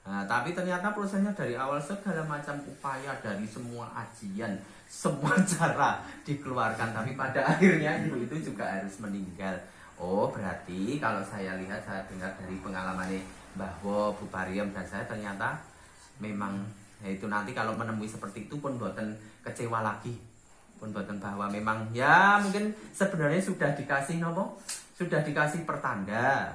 Nah, tapi ternyata prosesnya dari awal segala macam upaya dari semua ajian, semua cara dikeluarkan, tapi pada akhirnya ibu itu juga harus meninggal. Oh, berarti kalau saya lihat, saya dengar dari pengalamannya bahwa Bu Pariem dan saya, ternyata memang ya itu nanti kalau menemui seperti itu pun buatan kecewa lagi, pun buatan bahwa memang ya mungkin sebenarnya sudah dikasih sudah dikasih pertanda,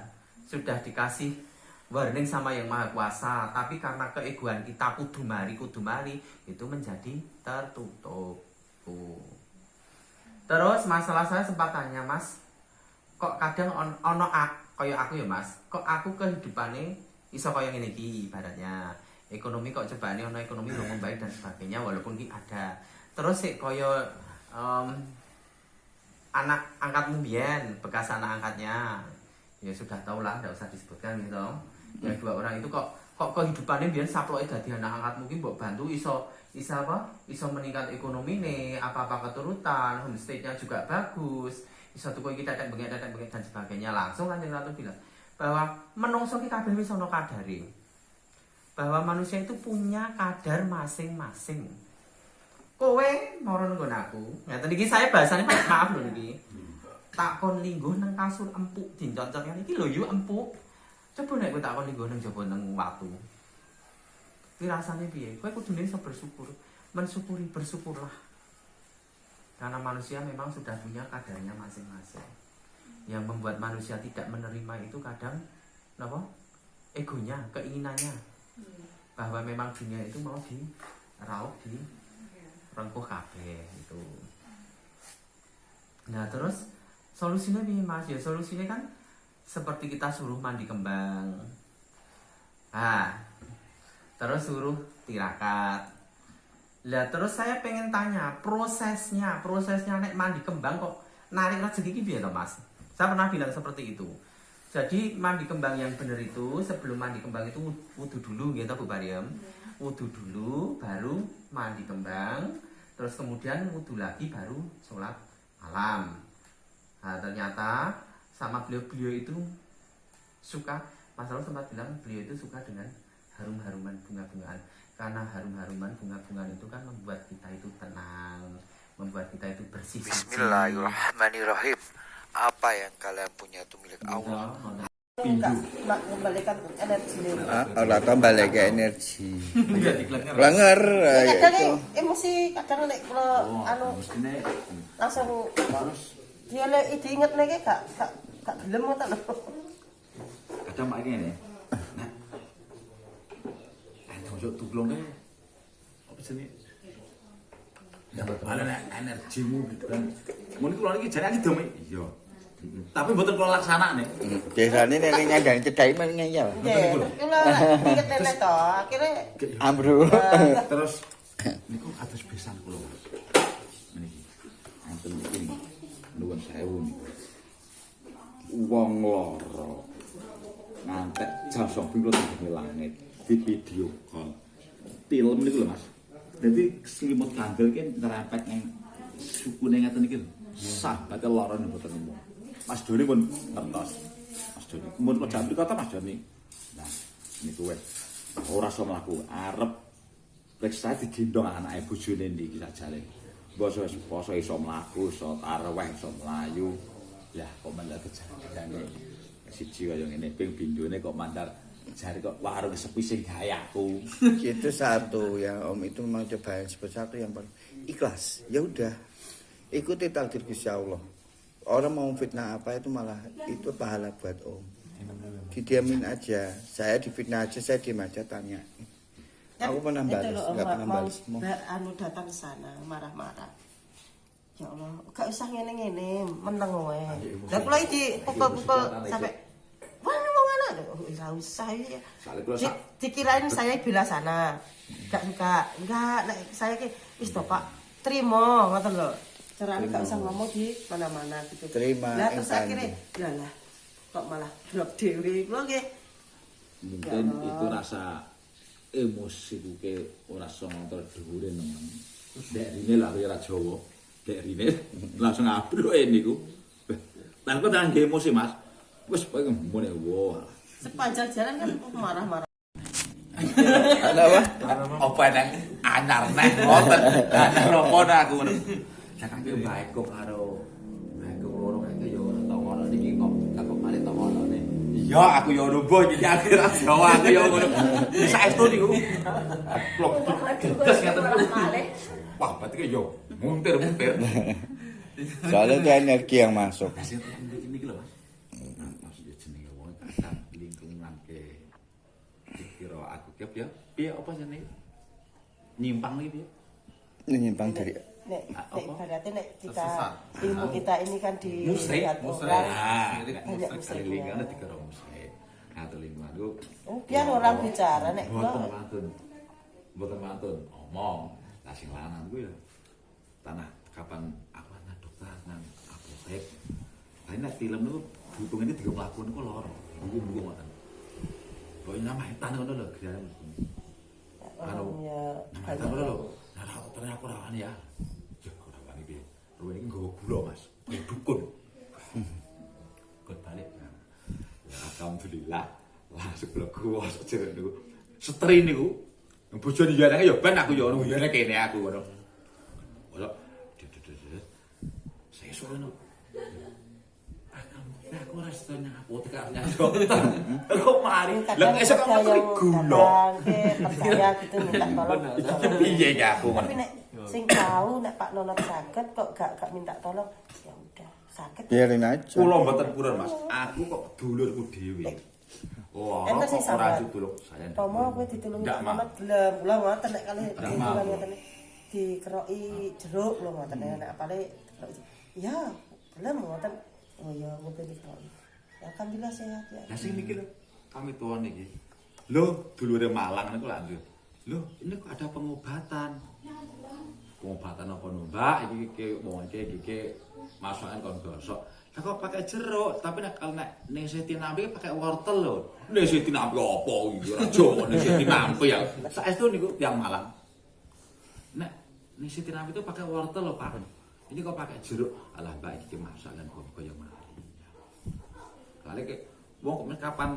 sudah dikasih warning sama yang Maha Kuasa, tapi karena keegoan kita kudu mari itu menjadi tertutup. Terus masalah saya sempat tanya, Mas, kok kadang ono kaya aku ya Mas, kok aku kehidupannya iso kaya ngene iki ibaratnya. Ekonomi kok cobane ono ekonomi belum baik dan sebagainya, walaupun ki ada. Terus sik kaya anak angkatmu biyen, bekas anak angkatnya. Ya sudah tahulah, enggak usah disebutkan gitu. Ya 2 orang itu kok kehidupannya biar saploke dadi anak angkat mungkin mbok bantu iso meningkat ekonomi nih, apa-apa keturutan, homestay-nya juga bagus, iso tuku iki tetek bengek dan sebagainya. Langsung Kanjeng Ratu bilang bahwa menungso ki kabeh wis ana kadare. Bahwa manusia itu punya kadar masing-masing. Kowe moro nggon aku. Ngeten iki saya bahasane maaf lho niki. Takon lingguh nang kasur empuk dincocok iki lho yo empuk. Coba nek kowe takon lingguh nang jaba nang watu. Ki rasane piye? Kowe kudune iso bersyukur. Mensyukuri, bersyukurlah. Karena manusia memang sudah punya kadarnya masing-masing. Yang membuat manusia tidak menerima itu kadang apa? Egonya, keinginannya. Bahwa memang dunia itu mau diraup, di rengkuh kabeh itu. Nah, terus solusinya piye Mas? Ya solusinya kan seperti kita suruh mandi kembang. Nah, terus suruh tirakat. Lah terus saya pengen tanya, prosesnya nek mandi kembang kok narik rezeki iki piye to Mas? Saya pernah bilang seperti itu. Jadi mandi kembang yang benar itu sebelum mandi kembang itu wudu dulu gitu Bu Pariem. Wudu dulu baru mandi kembang, terus kemudian wudu lagi baru sholat malam. Nah, ternyata sama beliau itu suka, Mas Raul sempat bilang beliau itu suka dengan harum-haruman bunga-bungaan. Karena harum-haruman bunga-bungaan itu kan membuat kita itu tenang, membuat kita itu bersih. Bismillahirrahmanirrahim. Apa yang kalian punya itu milik Allah. Kembalikan energi. Allah tambah ke energi. Langer Kadang emosi kadang nek kalau anu langsung dia lek diinget lagi gak gelem ngoten lho. Kadang mak ngene. Nah. Ojo tuglonge. Apa jenenge? Ya mana energimu gitu kan. Mun kula iki jane dome. Iya. Tapi mboten kula laksanane. Biasane nek nyandang cedhake men ngeyel. Kula inget nenek to, akhire Ambruk. Terus niku kados besan kula. Niki. Anten iki nuwun sewu niku. Wong loro ngantek jam 9 di langit di video call. Film niku lho Mas. Dadi selimut kandel ki nerempet ning sukune ngaten iki lho. Sahabate lara mboten nemu. Mas Doni pun ngertos. Mas Doni mun jam kata Mas Doni. Nah, niku wis ora iso mlaku arep periksa digendong anake bojone niki sajane. Poso iso mlaku, iso tarawih, iso mlayu. Lah kok mandar kejadiane siji kaya ngene ping bindone kok mandar jari kok warung sepi sing gawe aku. Itu satu yang Om itu memang cobaan seperti satu yang paling ikhlas. Ya udah, ikuti takdir Gusti Allah. Orang mau fitnah apa itu malah itu pahala buat Om. Didiamin aja. Saya difitnah aja, saya diam aja tanya. Aku pernah balas, nggak pernah balas. Anu datang ke sana marah-marah. Ya Allah, gak usah ngene-ngene, meneng wae. Lah kula iki pukul-pukul sampai wah ngomong ana ora usah ya. Dikirain saya bela sana. Gak suka. Enggak, nek saya ki wis to Pak, trimo ngoten lho. Carane gak usah ngomong di mana-mana gitu. Terima. Lah terus akhirnya lah kok malah drop dhewe kula nggih. Mungkin itu rasa emosi ku ke ora iso ngontrol dhuwure nemen. Dek rene lah ora Jawa. Dek rene langsung abroke niku. Lah kok tak emosi Mas. Wis kowe ngene wae. Sepanjang jalan kan marah-marah. Ada apa? Apa nang anyar neh ngoten. Anyar apa aku ngono. Sakake bae kok karo aku loro kaya yo ora tau ngono niki kok aku malih tau ngono. Iya, aku yo robo iki akhir Jawa aku yo ngono. Saestu niku. Klop. Terus ngaten malih. Wah, berarti yo muntir-muntir. Soalnya itu energi yang masuk. Ini lho Mas. Maksudnya jenenge wong kadang lingkungan ke dikira aku ki ya. Piye apa jenenge? Nyimpang iki piye? Nyimpang dari Nek ibaratnya nek kita ilmu kita ini kan di musrik. Banyak Musrik lingkungan dikira musrik. Ngatur lingkungan ku. Biar orang bicara nek Mboten mantun omong. Lah sing lanang ku ya tanah kapan aku ana dokter nang apotek. Lah nek film niku hubungane digo mlaku niku lara. Buku ngoten. Kok nama etan ngono lho gran. Nama etan ngono lho. Nah, ternyata aku ora wani ya. Ya ora wani piye. Ruwe iki nggawa gula Mas. Dukun. Kok balik. Ya alhamdulillah. Langsung blok jero niku. Setri niku. Bojone yarane ya ben aku ya ono yarane kene aku ngono. Ora sesuk ngono. Aku ora wis nyang apotek arep nyang dokter. Kok mari. Lah esuk kok ngono gula. Percaya gitu minta tolong. Piye ya aku Tapi nek sing tahu nek Pak Nonot sakit kok gak minta tolong, ya udah sakit. Biarin aja. Kula mboten purun Mas. Aku kok dulurku dhewe. Wah, Enten sing kok ora sabar. ditulung saya. Tomo kowe ditulungi Ndak, Pak Mak. Nonot gelem. Kula ngoten nek kali Ndak, ditulungi Mak. ngoten dikeroki jeruk kula ngoten nek apale ya gelem ngoten. Oh ya ngoten dikeroki. Alhamdulillah sehat ya. Lah sing niki lho, kami tuan niki. Lho, dulure Malang niku lak ndur. Lho, ini kok ada pengobatan. Pengobatan apa no, Mbak? Iki wong iki masakan kon gosok. Lah kok pakai jeruk, tapi nek kalau nek ning Siti Nampi pakai wortel lho. Ning Siti Nampi apa iki ora Jawa ning Siti Nampi ya. Saestu niku tiyang Malang. Nek ning Siti Nampi itu pakai wortel lho, Pak. Ini kok pakai jeruk. Alah Mbak iki masakan kaya mari. Kali ke wong kok kapan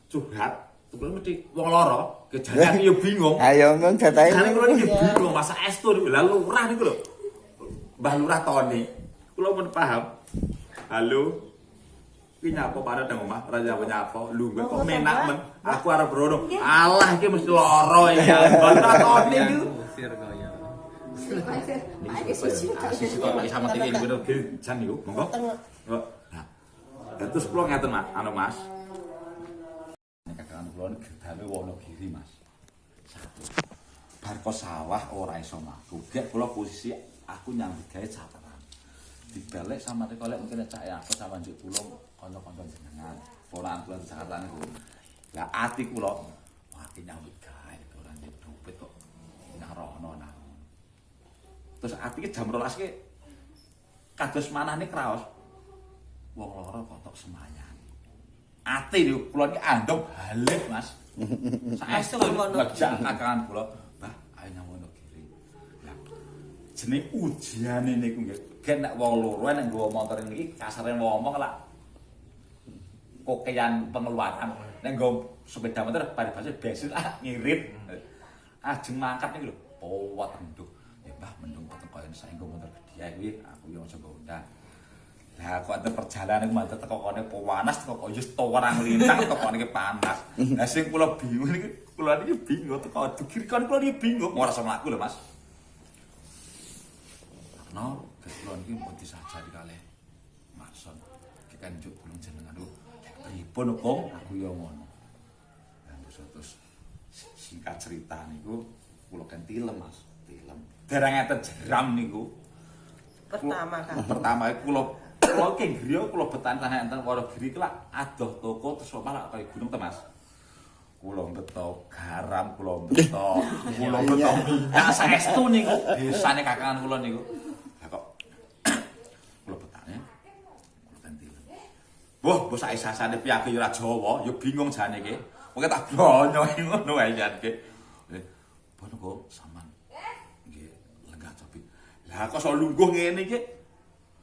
curhat, tukul mesti wong lara, kejadian yo bingung. Ayo ngomong datae. Jane kula iki bingung masa estu niku lha lurah niku lho. Mbah Lurah Toni. Kula pun paham. Halo. Ki nyapa pada nang omah, ora nyapa. Lho kok menak men. Aku arep rono. Alah iki mesti lara ya. Mbah Lurah Toni niku. Usir kaya. Sisi kok lagi sama iki bener jan niku. Monggo. Nah. Terus kula ngeten Mas, Mas. Nek kakang kula gedane Wonogiri Mas. Satu. Bar kok sawah ora iso mlaku. Gek kula posisi aku nyambut gawe cateran. Dibalik sama nek kolek mungkin cak ya aku sama njuk tulung kanca-kanca jenengan. Polaan kula di Jakarta niku. Lah ati kula mati nyambut gawe ora njuk duit kok narono nang. Terus ati jam 12 ki kados manane kraos. Wong lara kotok semayan. Ati niku kula iki andhop halit Mas. Saestu ngajak kakangan kula, "Mbah, ayo nyang Wonogiri." Lah jeneng ujiane niku nggih. Gen nek wong loro nek nggawa motor niki kasare ngomong lah kokean pengeluaran. Nek nggawa sepeda motor pare-pare bensin ngirit. Ajeng mangkat niku lho, powat enduk. Ya Mbah, mendung boten koyo saenggo motor gedhe kuwi aku yo aja undang. Lah kok ada perjalanan iku mantep teko kene panas teko kok wis torang lintang teko kene panas. Lah sing kula bingung niki kula niki bingung teko dukir kon kula niki bingung ora iso mlaku lho Mas. No, kula niki pun disajari kalih Makson. Ki kan njuk bulung jenengan lho. Pripun kok aku yo ngono. Lah terus singkat cerita niku kula kan tilem Mas, tilem. Dereng enten jeram niku. Pertama kula ki griya kula betan tanah enten Wonogiri ki lak adoh toko terus malah kaya gunung to Mas. Kula beto garam, kula beto minyak saestu niku desane kakangan kula niku. Lah kok kula betane kula tentilem. Wah, bos sae-saesane piyake yo ora Jawa, yo bingung jane iki. Pokoke tak blonyo ngono ae jane. Bono kok sampean nggih lenggah cobi. Lah kok iso lungguh ngene iki?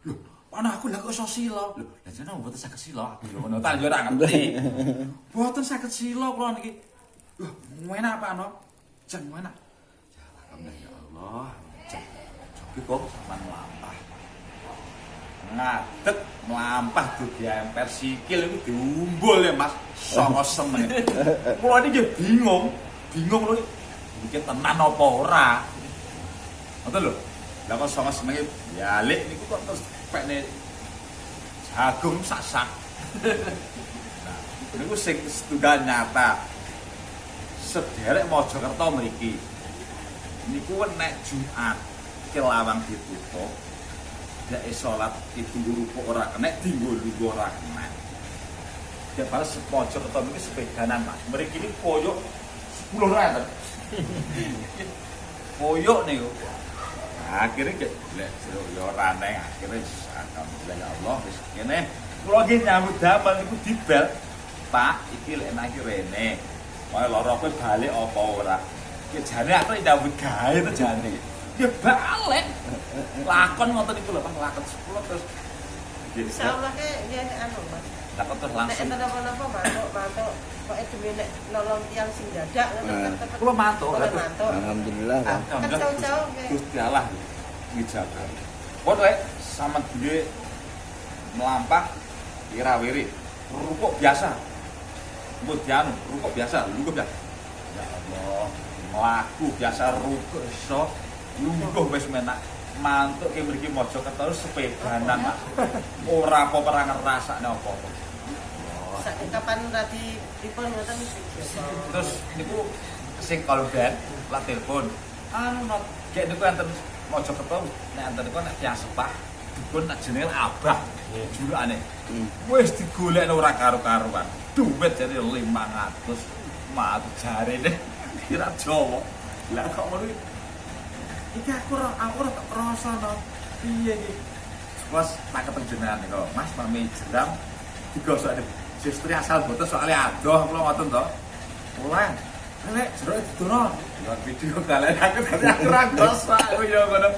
Lho, ana aku lha kok iso sila. Lho, lah jeneng mboten saged sila. Aku yo ngono ta yo ora ngerti. Mboten saged sila kula niki. Lho, enak apa no? Jan enak. Ya alhamdulillah ya Allah. Cobi kok sampean mlampah. Ngadeg mlampah dugi emper sikil iku diumbul ya Mas. Sanga semen. Kula niki bingung lho. Iki tenan apa ora? Ngoten lho. Lah kok sanga semenge balik niku kok terus pekne jagung sak-sak. Nah, niku sing setunggal nyata. Sederek Mojokerto mriki. Niku nek Jumat ki lawang ditutup. Nek salat ditunggu rupuk ora kena, dinggo lungguh ora kena. Ya balas Mojokerto mriki sepedanan Mas. Mriki iki koyok 10 ratus. Koyok niku. Akhirnya lek yo ora neng akhirnya alhamdulillah ya Allah wis kene kula iki nyambut damel niku dibel Pak iki lek nang rene kowe lara kowe balik apa ora ki jane aku nyambut gawe to jane ya balik lakon ngoten niku lho Pak lakon 10 terus insyaallah ke ya anu Mas lakon terus langsung nek napa-napa mantuk pokoke demi nek nolong tiyang sing dadak ngoten kula mantuk Alhamdulillah. kan jauh-jauh Gusti Allah ngijaga. Kok rek sama dhewe melampah wirawiri rukuk biasa mbok dianu rukuk biasa lungguh biasa ya Allah laku biasa rukuk iso lungguh wis menak mantuk ki mriki mojo ketara sepedanan Mas ora apa perang ngrasakne apa-apa Kapan tadi dipun ngoten terus niku sing call ben lah telepon anu not gek niku enten Mojokerto nek enten niku nek tiyang sepah dipun nek jenenge Abah jurane wis digolekno ora karo-karuan duit jadi 500 mat jarene kira Jawa lah kok ngono iki aku ora rasane piye iki pas tak ketemu jenengan niku Mas mami jeram digosok justru asal boten soalnya adoh kula ngoten to. Mulai nek jero didono. Ya video kalian aku ra gosok aku ya ngono.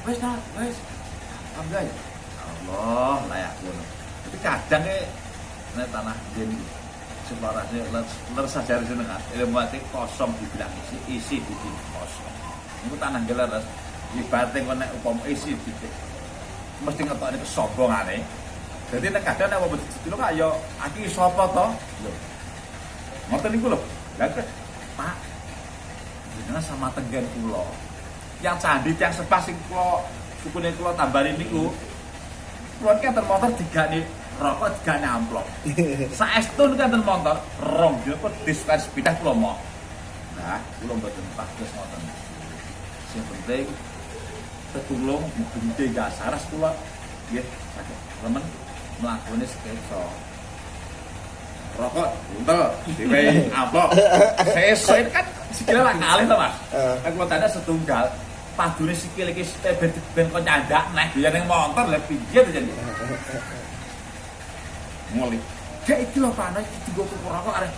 Wis ta, wis. Alhamdulillah. Allah layak ngono. Tapi kadang nek tanah jen separahnya ler sajar jenengan ilmu ati kosong dibilang isi dibilang kosong. Niku tanah geleres ibate kok nek upama isi dibilang mesti ngetokne kesombongane. Jadi nek kadang nek wong dicicil kok ya iki sapa to? Lho. Ngoten niku lho. Lah Pak. Jenengan sama tenggen kula. Yang candi yang sepah sing kula sukune kula tambani niku. Kula ki enten motor digane rokok digane amplop. Saestu niku enten motor rong yo kok diskon sepeda kula mau. Nah, kula mboten pados ngoten. Sing penting tetulung mugi gak saras kula nggih saged remen mlakune sketsa rokok buntel diwehi amplop sesuk kan sikile lak kalih to Mas aku tanda setunggal padune sikil iki ben kok nyandak neh biyen ning motor lha piye to jan ngoli gek iki lho Pak iki digo rokok arek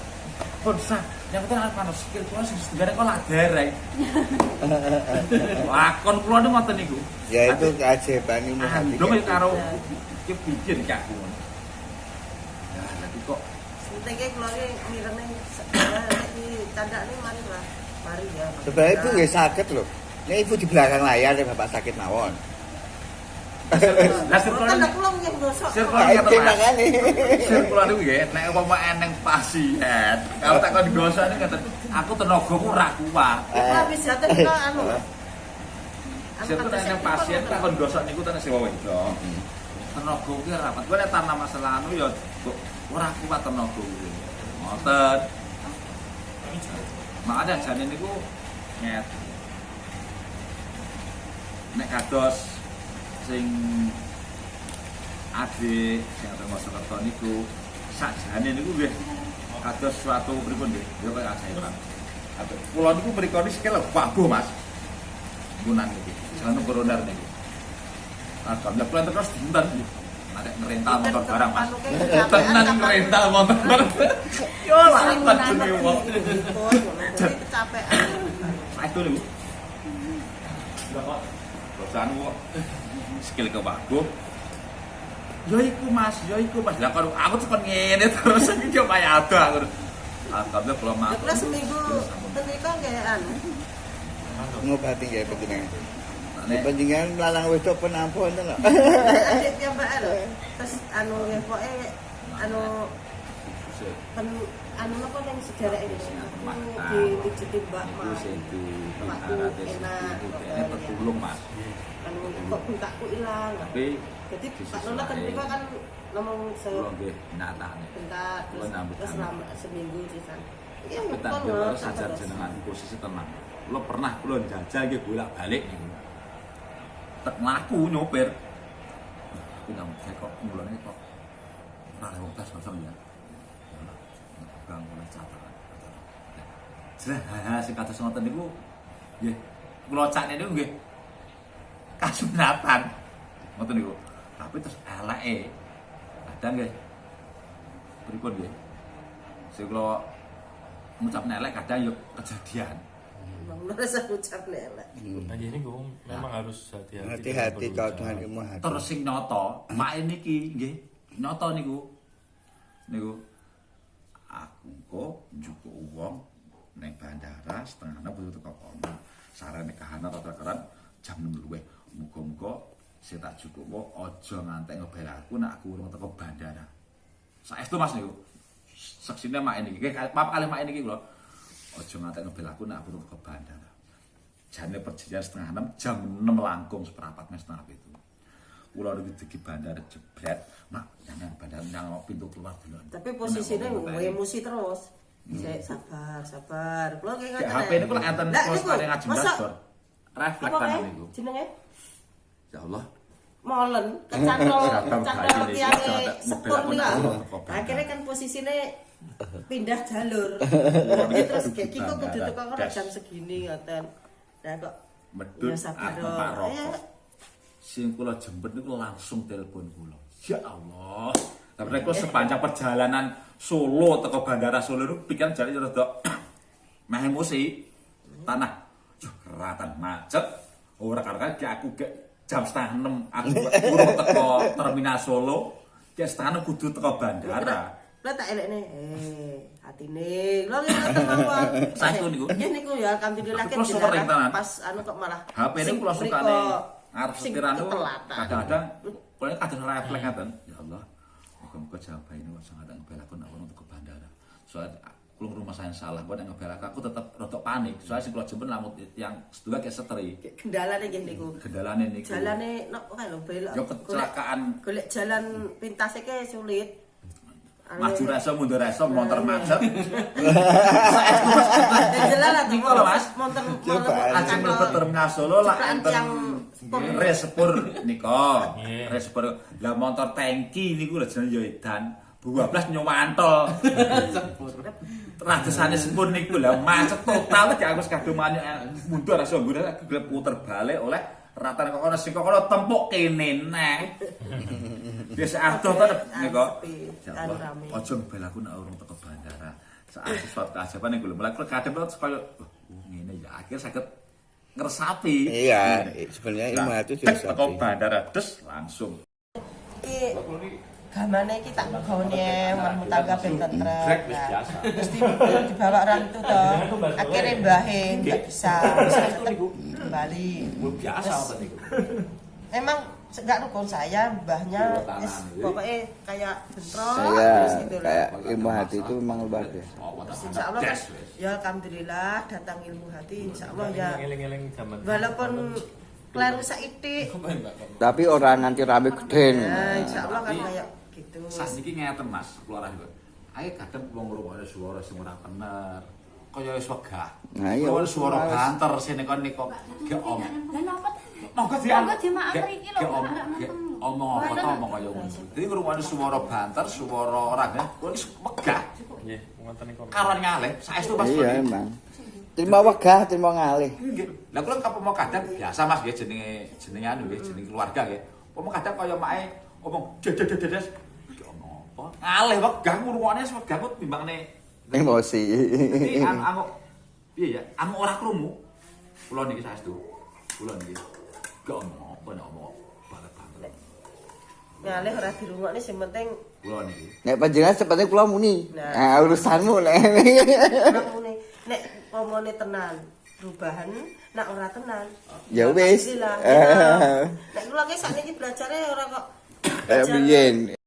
konsa yang penting arep panas sikil kula sing setunggal kok lak dereng lakon kula niku ngoten niku ya itu keajaiban ilmu hati lho karo iki pikir cak ngono. Ya, lagi kok senteke kula iki mirene nek ditandakne mari lah. Mari ya. sebenarnya itu nggak sakit loh ini ibu di belakang layar ya bapak sakit mawon lah sirkulan kula nggih gosok sirkulan niku nggih nek umpama eneng pasien kalau tak kon digosok niku kata aku tenagaku ora kuat habis jatuh kok anu sirkulan eneng pasien tak kon gosok niku tenan sewa wedok tenaga ki rapat. Kowe nek tanah masalah anu ya ora kuat tenaga kuwi. Ngoten. Makane jane niku nyet. Nek kados sing adik sing ada Mojokerto niku sakjane niku nggih kados suatu pripun nggih, ya kaya ajaiban. Kula niku mriko niki sikil wabuh Mas. Gunan niki. Sanu koroner niki. Alhamdulillah pulang terus dinten ada ngerental motor barang Mas. Tenan ngerental motor barang. Yo lapat jenenge wong. Kecapean. Itu lho. Dosan kok skill ke wabuh. Yo iku Mas. Lah kalau aku tekan ngene terus iki yo kaya ada aku. Alhamdulillah kula matur. Terus seminggu menika nggih anu. ngobati nggih panjenengan. Panjenengan lalang wedok penampun to lho. Adik piyambak lho. Terus anu nggih pokoke anu anu napa ning sejarah ini dipijuti Mbak Mas. Itu enak. Tertulung Mas. Anu kok bengkakku ilang. Tapi jadi Pak Nona kan kita kan ngomong natane. Bentar terus selama seminggu sisan. Iya, betul sadar jenengan posisi tenang. Lo pernah kula njajal nggih bolak-balik niku. Tek mlaku nyopir. Pinang kok mulane kok ora lewat tas kosong ya. Bang mulai catatan. Sing kados ngoten niku nggih kula cakne niku nggih kasunatan. Ngoten niku. Tapi terus eleke kadang nggih pripun nggih. Sing kula ngucap elek kadang yo kejadian. Merasa ucap elek. Nah ini gue memang harus hati-hati kau dengan ilmu hati. Terus sing nyoto, mak niki nggih, nyoto niku. Niku aku kok njuko wong ning bandara setengah 6 butuh teko kono. Sarane kahana rata-rata jam 6 luwih. Muga-muga sing tak cukup aja ngantek ngebel aku nek aku urung teko bandara. Saestu Mas niku. Seksine mak ini iki pap kali mak ini iki lho. Aja ngantek ngebel aku nek aku urung teko bandara. Jane perjanjian 5:30 jam 6 langkung seperempat mes setengah itu. Kula niki di bandara jebret, mak jangan bandara nang pintu keluar dulu. Tapi posisinya emosi terus. Saya sabar. Kula ki ngoten. HP niku lek enten terus paling ngaji dashboard. Reflektan niku. Jenenge? Ya Allah. Molen, kecantol tiane sepur niku. Akhirnya kan posisinya pindah jalur. Terus kayak kiko kudu teko kok jam segini ngoten. Nah kok medhun ya sabar. Pak Rokok. Sing kula jemput niku langsung telepon kula. Ya Allah. Tapi nek sepanjang perjalanan Solo teko bandara Solo niku pikiran jare rada meh emosi. Tanah. Yo keratan macet. Ora karo-karo aku gek jam 5:30 aku urung teko terminal Solo. Jam 5:30 kudu teko bandara. Lah tak elekne atine. Lho ngoten mawon. Saestu niku. Nggih niku ya alhamdulillah kan pas anu kok malah HP ini kula sukane arep setiran niku kadang-kadang kula kadang refleks ngaten. Ya Allah. Muga-muga jawaban ini sangat ngebel aku nek ono ke bandara. Soalnya kula rumah saya salah, kok nek ngebel aku tetep rada panik. Soalnya sing kula jemput lamut yang sedulur kayak seteri. Kendalane nggih niku. Kendalane niku. Jalane nok kae lho belok. Yo kecelakaan. Golek jalan pintas iki sulit. Maju rasa mundur rasa motor macet. Jalan ati Mas. montor Ajeng mlebet terminal Solo lah enten resepur nika. Resepur lah motor tangki niku lho jenenge yo edan. 12 nyowantol. Radesane sepur niku lah macet total nek aku kadung mundur rasa mundur aku gelem puter balik oleh ratan kok ana sing kok ana tempuk kene neh. Wis adoh to nika. Aja bel aku nek urung teko bandara. Saat sesuatu keajaban niku lho. Mulai kadang kaya ngene ya akhir saged ngresapi. Iya, sebenarnya ilmu itu juga teko bandara des langsung. Gamane iki tak gawane marmu tangga ben tentrem. Terus dibawa orang itu toh. Akhirnya mbahe enggak bisa kembali. Biasa apa niku? Emang enggak rukun saya, mbahnya pokoknya kayak bentrok saya gitu loh. kayak ilmu hati itu memang luar biasa. Insyaallah kan, ya alhamdulillah datang ilmu hati insyaallah ya. Walaupun kleru saitik. Tapi orang nanti rame gede. Nah, insyaallah kan kayak gitu. Saniki ngeten Mas, keluaran kok. Ae kadang wong ngrungokne swara sing ora bener. Kaya wis wegah. Nah iya Swara banter sing nika gek om. Monggo dimaaf iki lho. Omong apa to omong kaya ngono. Dadi ngrungokne swara banter, swara ora ya. Kuwi wis wegah. Nggih, ngoten niku. Karon ngalih, saestu Mas. Iya emang. Terima wegah, terima ngalih. Nggih. Lah kula kapemo kadang biasa Mas nggih jenenge anu nggih, jeneng keluarga nggih. Pomo kadang kaya mae omong dedes. Iki omong apa? Ngalih wegah ngrungokne wis wegah kok timbangne Emosi. iki anu piye ya? Anu ora krungu. Kula niki saestu. Kula niki gak omong apa nek omong banget. Ngalih ora dirungokne sing penting Kula niki. Nek panjenengan seperti kula muni. Nah, urusanmu nek. nek pomone tenan perubahan nek ora tenan. Ya wis. Nek kula ki sakniki belajare ora kok Kayak biyen.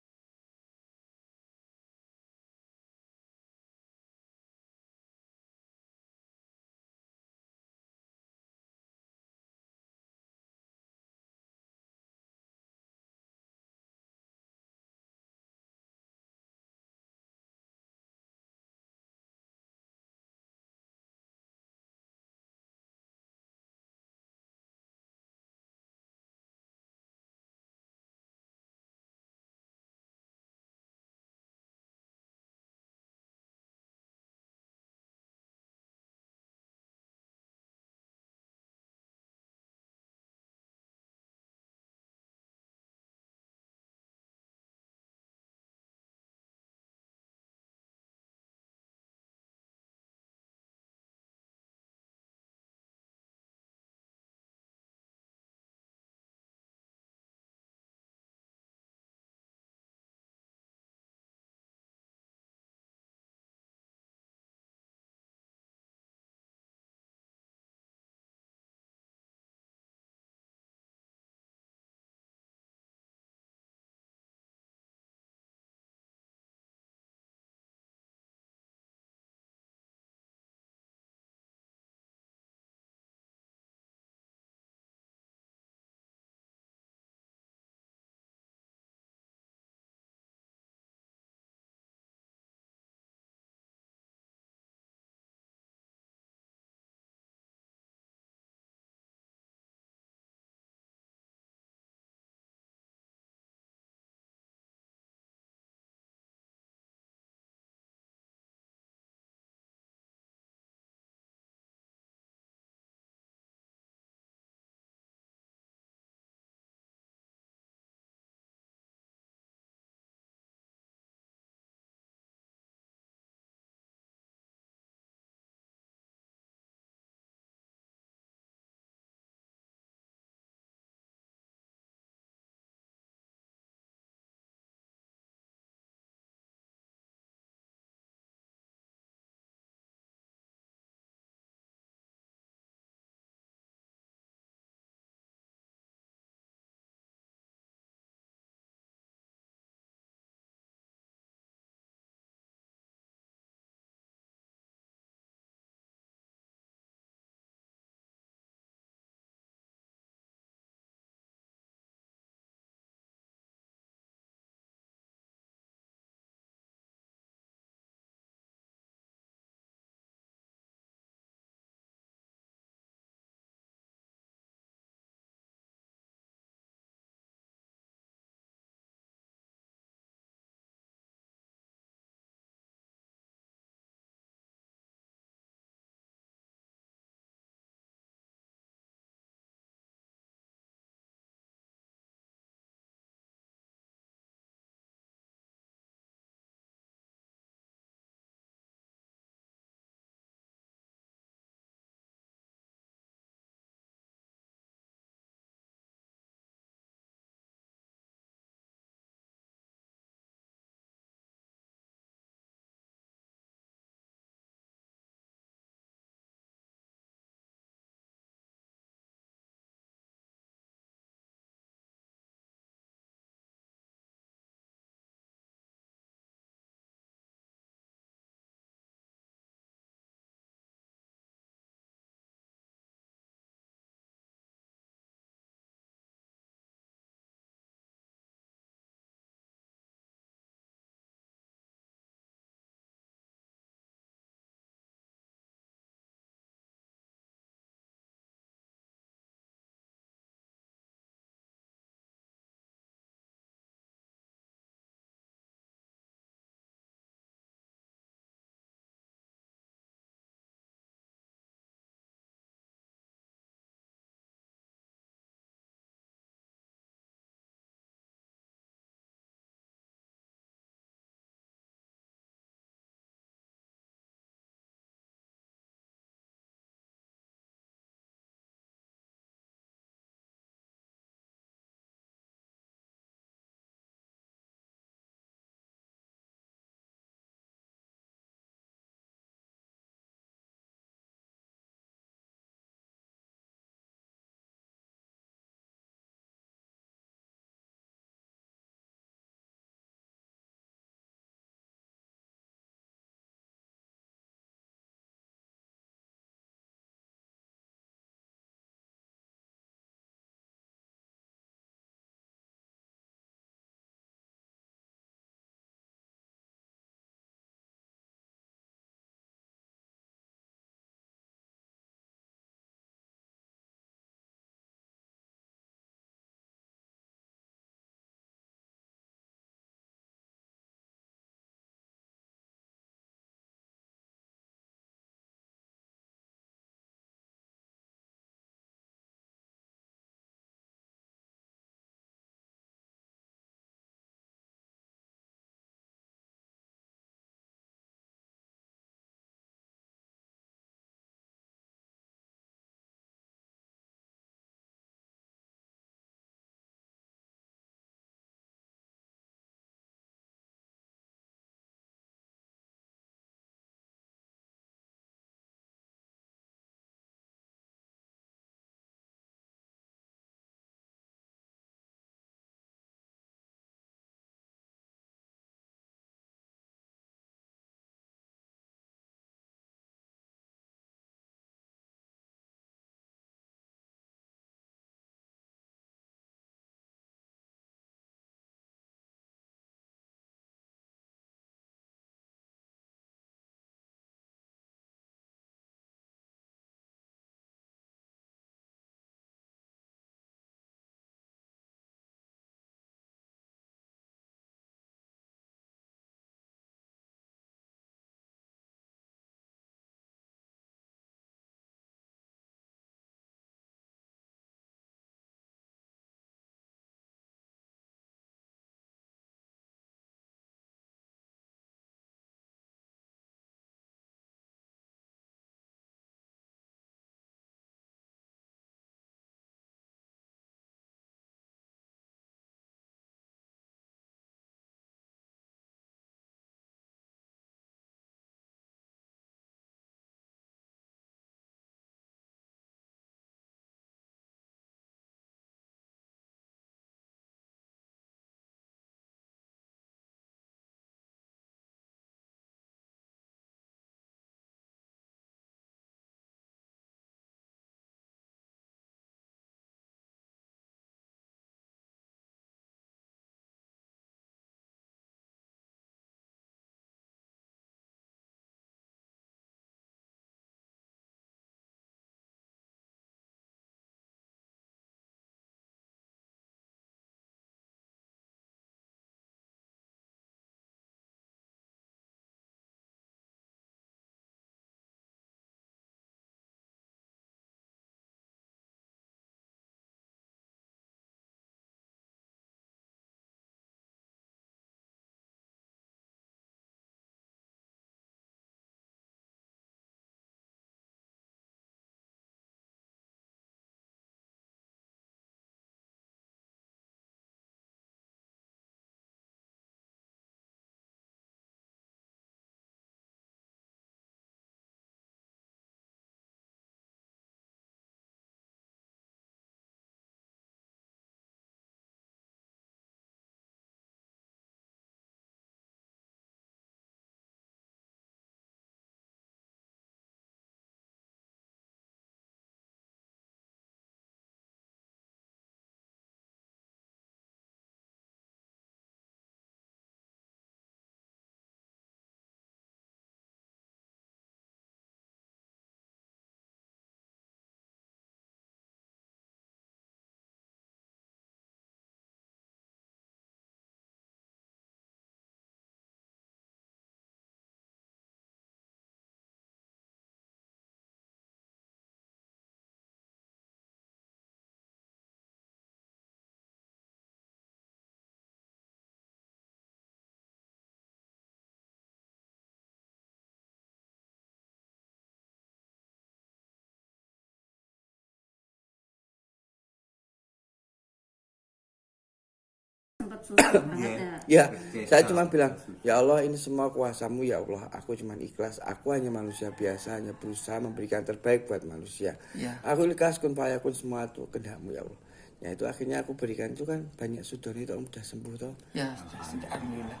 sempat susah banget ya. Ya, saya cuma bilang, ya Allah ini semua kuasamu ya Allah. Aku cuma ikhlas. Aku hanya manusia biasa, hanya berusaha memberikan terbaik buat manusia. Ya. Aku ikhlas kun fayakun semua itu kehendakmu ya Allah. Ya itu akhirnya aku berikan itu kan banyak sudah itu udah sembuh toh. Ya, sudah alhamdulillah.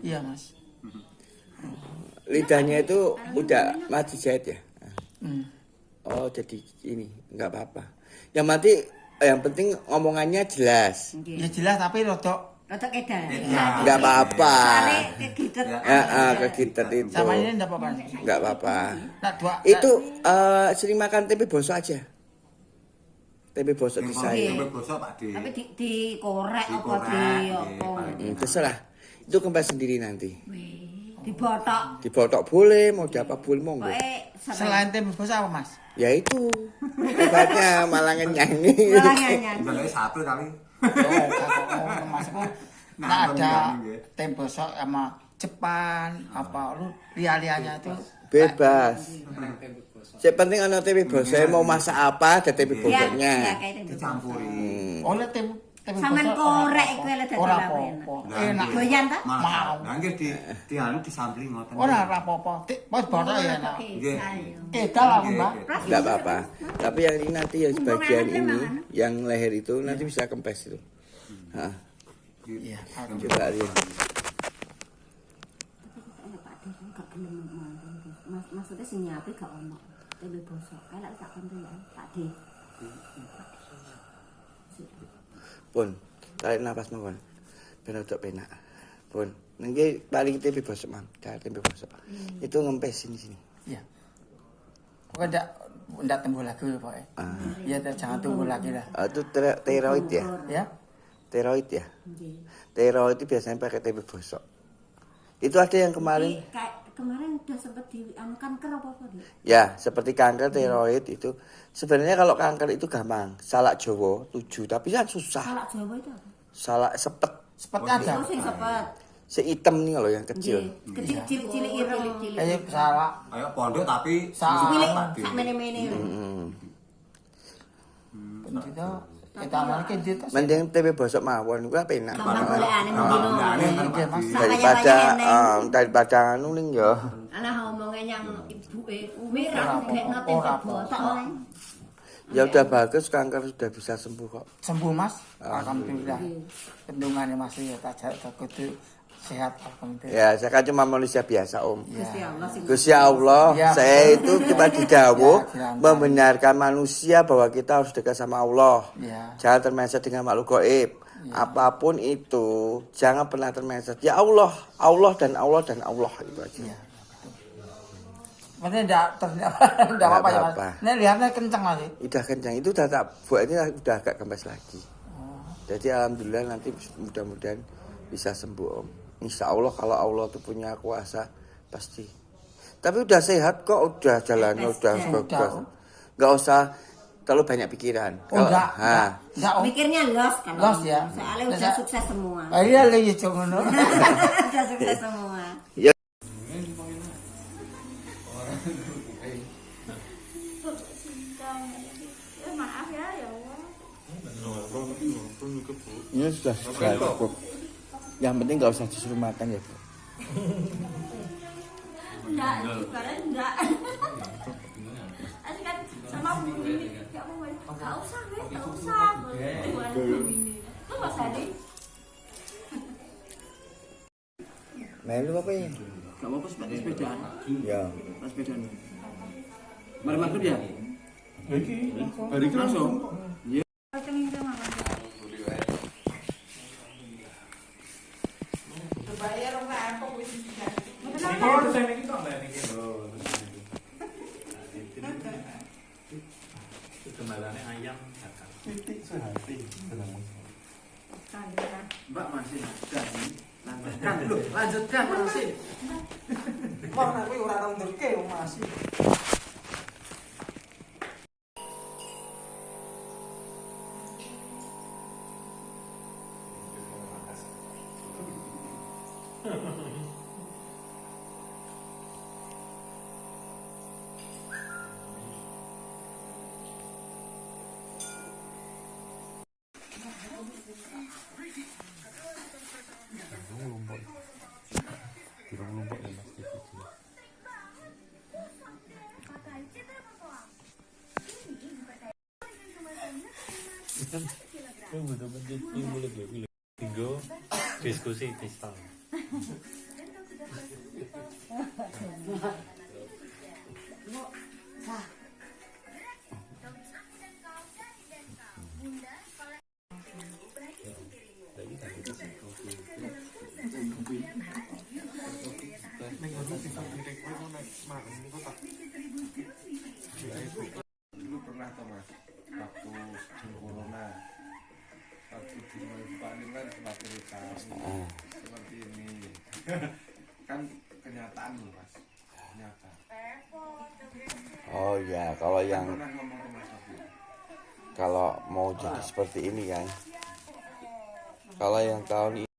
Iya Mas. Lidahnya itu udah mati jahit ya. Hmm. Oh jadi ini nggak apa-apa. Yang penting omongannya jelas. Ya jelas tapi rodok Rotok edan. Nggak apa-apa. Soalnya kegiget. Kegitet itu. sama ini enggak apa-apa. Nggak apa-apa. Nah, dua Itu sering makan tempe bosok aja. Tempe bosok di saya. Tempe bosok Pak De. Tapi dikorek apa Terserah. Itu kembali sendiri nanti. dibotok. Dibotok boleh, mau diapa boleh monggo. Selain tempe bosok apa Mas? Ya itu. Obatnya malah ngenyang. Balai satu kali. Maksudku nggak ada tempe bosok sama Jepang apa lu lihat-lihatnya itu Bebas. Yang penting ana tempe bosok mau masak apa ada tempe bosoknya. Dicampuri. Oleh tempe Sampeyan korek iku lek dadi ora lawen. apa-apa. Enak. Doyan ta? Mau. Lah nggih di anu disambeli ngoten. Ora apa-apa. Bos botok ya enak. Nggih. Edal aku, Mbak. Enggak apa-apa. Tapi yang ini nanti yang sebagian ini yang leher itu nanti bisa kempes itu. Heeh. Iya. Coba lihat. Maksudnya sing nyapi gak ono. Tempe bosok. Kayak tak konten ya, Pak De. Pun, tarik nafas mawon. Ben ojo penak. Pun, niki paling tempe bosok, Mam. Tempe bosok. Itu ngempes sini. Iya. Pokoknya enggak tumbuh lagi pokoknya. Iya, jangan tumbuh lagi lah. Itu steroid ya? Ya. Steroid ya? Steroid itu biasanya pakai tempe bosok. Itu ada yang kemarin. Kemarin udah sempat di kanker apa? Ya, seperti kanker tiroid itu. Sebenarnya kalau kanker itu gampang. Salak Jawa 7, tapi kan susah. Salak Jawa itu apa? Salak sepet. Sepet ada. Oh, sing sepet. Si hitam nih loh yang kecil. Kecil cilik ireng. Kayak salak. Kayak pondok tapi Cilik sak mene-mene. Itu kita lagi itu. Mending tempe bosok mawon iku enak. Daripada anu ning ya. Alah omongnya yang ibuke Umi ra gekno tempe bosok. Ya udah bagus, kanker sudah bisa sembuh kok. Sembuh Mas. Alhamdulillah. Bendungannya masih ya tajak kudu sehat alhamdulillah. Ya, saya kan cuma manusia biasa, Om. Gusti Allah. Allah, ya, saya itu cuma didawuh membenarkan manusia bahwa kita harus dekat sama Allah. Ya. Jangan termesat dengan makhluk gaib. Apapun itu, jangan pernah termesat. Ya Allah, Allah dan Allah dan Allah itu aja. Ya. Maksudnya enggak apa-apa ya Mas. Ini lihatnya kencang lagi. Udah kencang, itu udah tak buat ini udah agak kempes lagi. Jadi alhamdulillah nanti mudah-mudahan bisa sembuh Om. Insya Allah kalau Allah itu punya kuasa pasti. Tapi udah sehat kok, udah jalannya udah bagus. Nggak usah terlalu banyak pikiran. Enggak. Mikirnya los kan. Los ya. Soalnya udah sukses semua. Iya lagi cuma Udah sukses semua. Maaf ya Allah. Ini sudah cukup. Yang penting nggak usah disuruh makan ya Bu. Enggak, barang enggak. Asli kan sama Bu ini enggak mau. Enggak usah, enggak usah. Itu Mas Hadi. Melu apa ya? Gak apa-apa sepedaan. Ya. Sepedaan. Mari maghrib ya? Hari ini langsung. Ayam bakar. Titik sehati. Mbak masih lanjutkan. Lanjutkan masih. Wah, aku ora ngendurke masih. butuh peneliti mulut ya, tinggal diskusi pisang. Dulu pernah tuh mas, waktu sebelum corona, waktu di Pak kan seperti cerita seperti ini, kan kenyataan loh mas, nyata. Oh ya, kalau yang Pernah ngomong ke mas Sofi. kalau mau jadi seperti ini kan, kalau yang tahun ini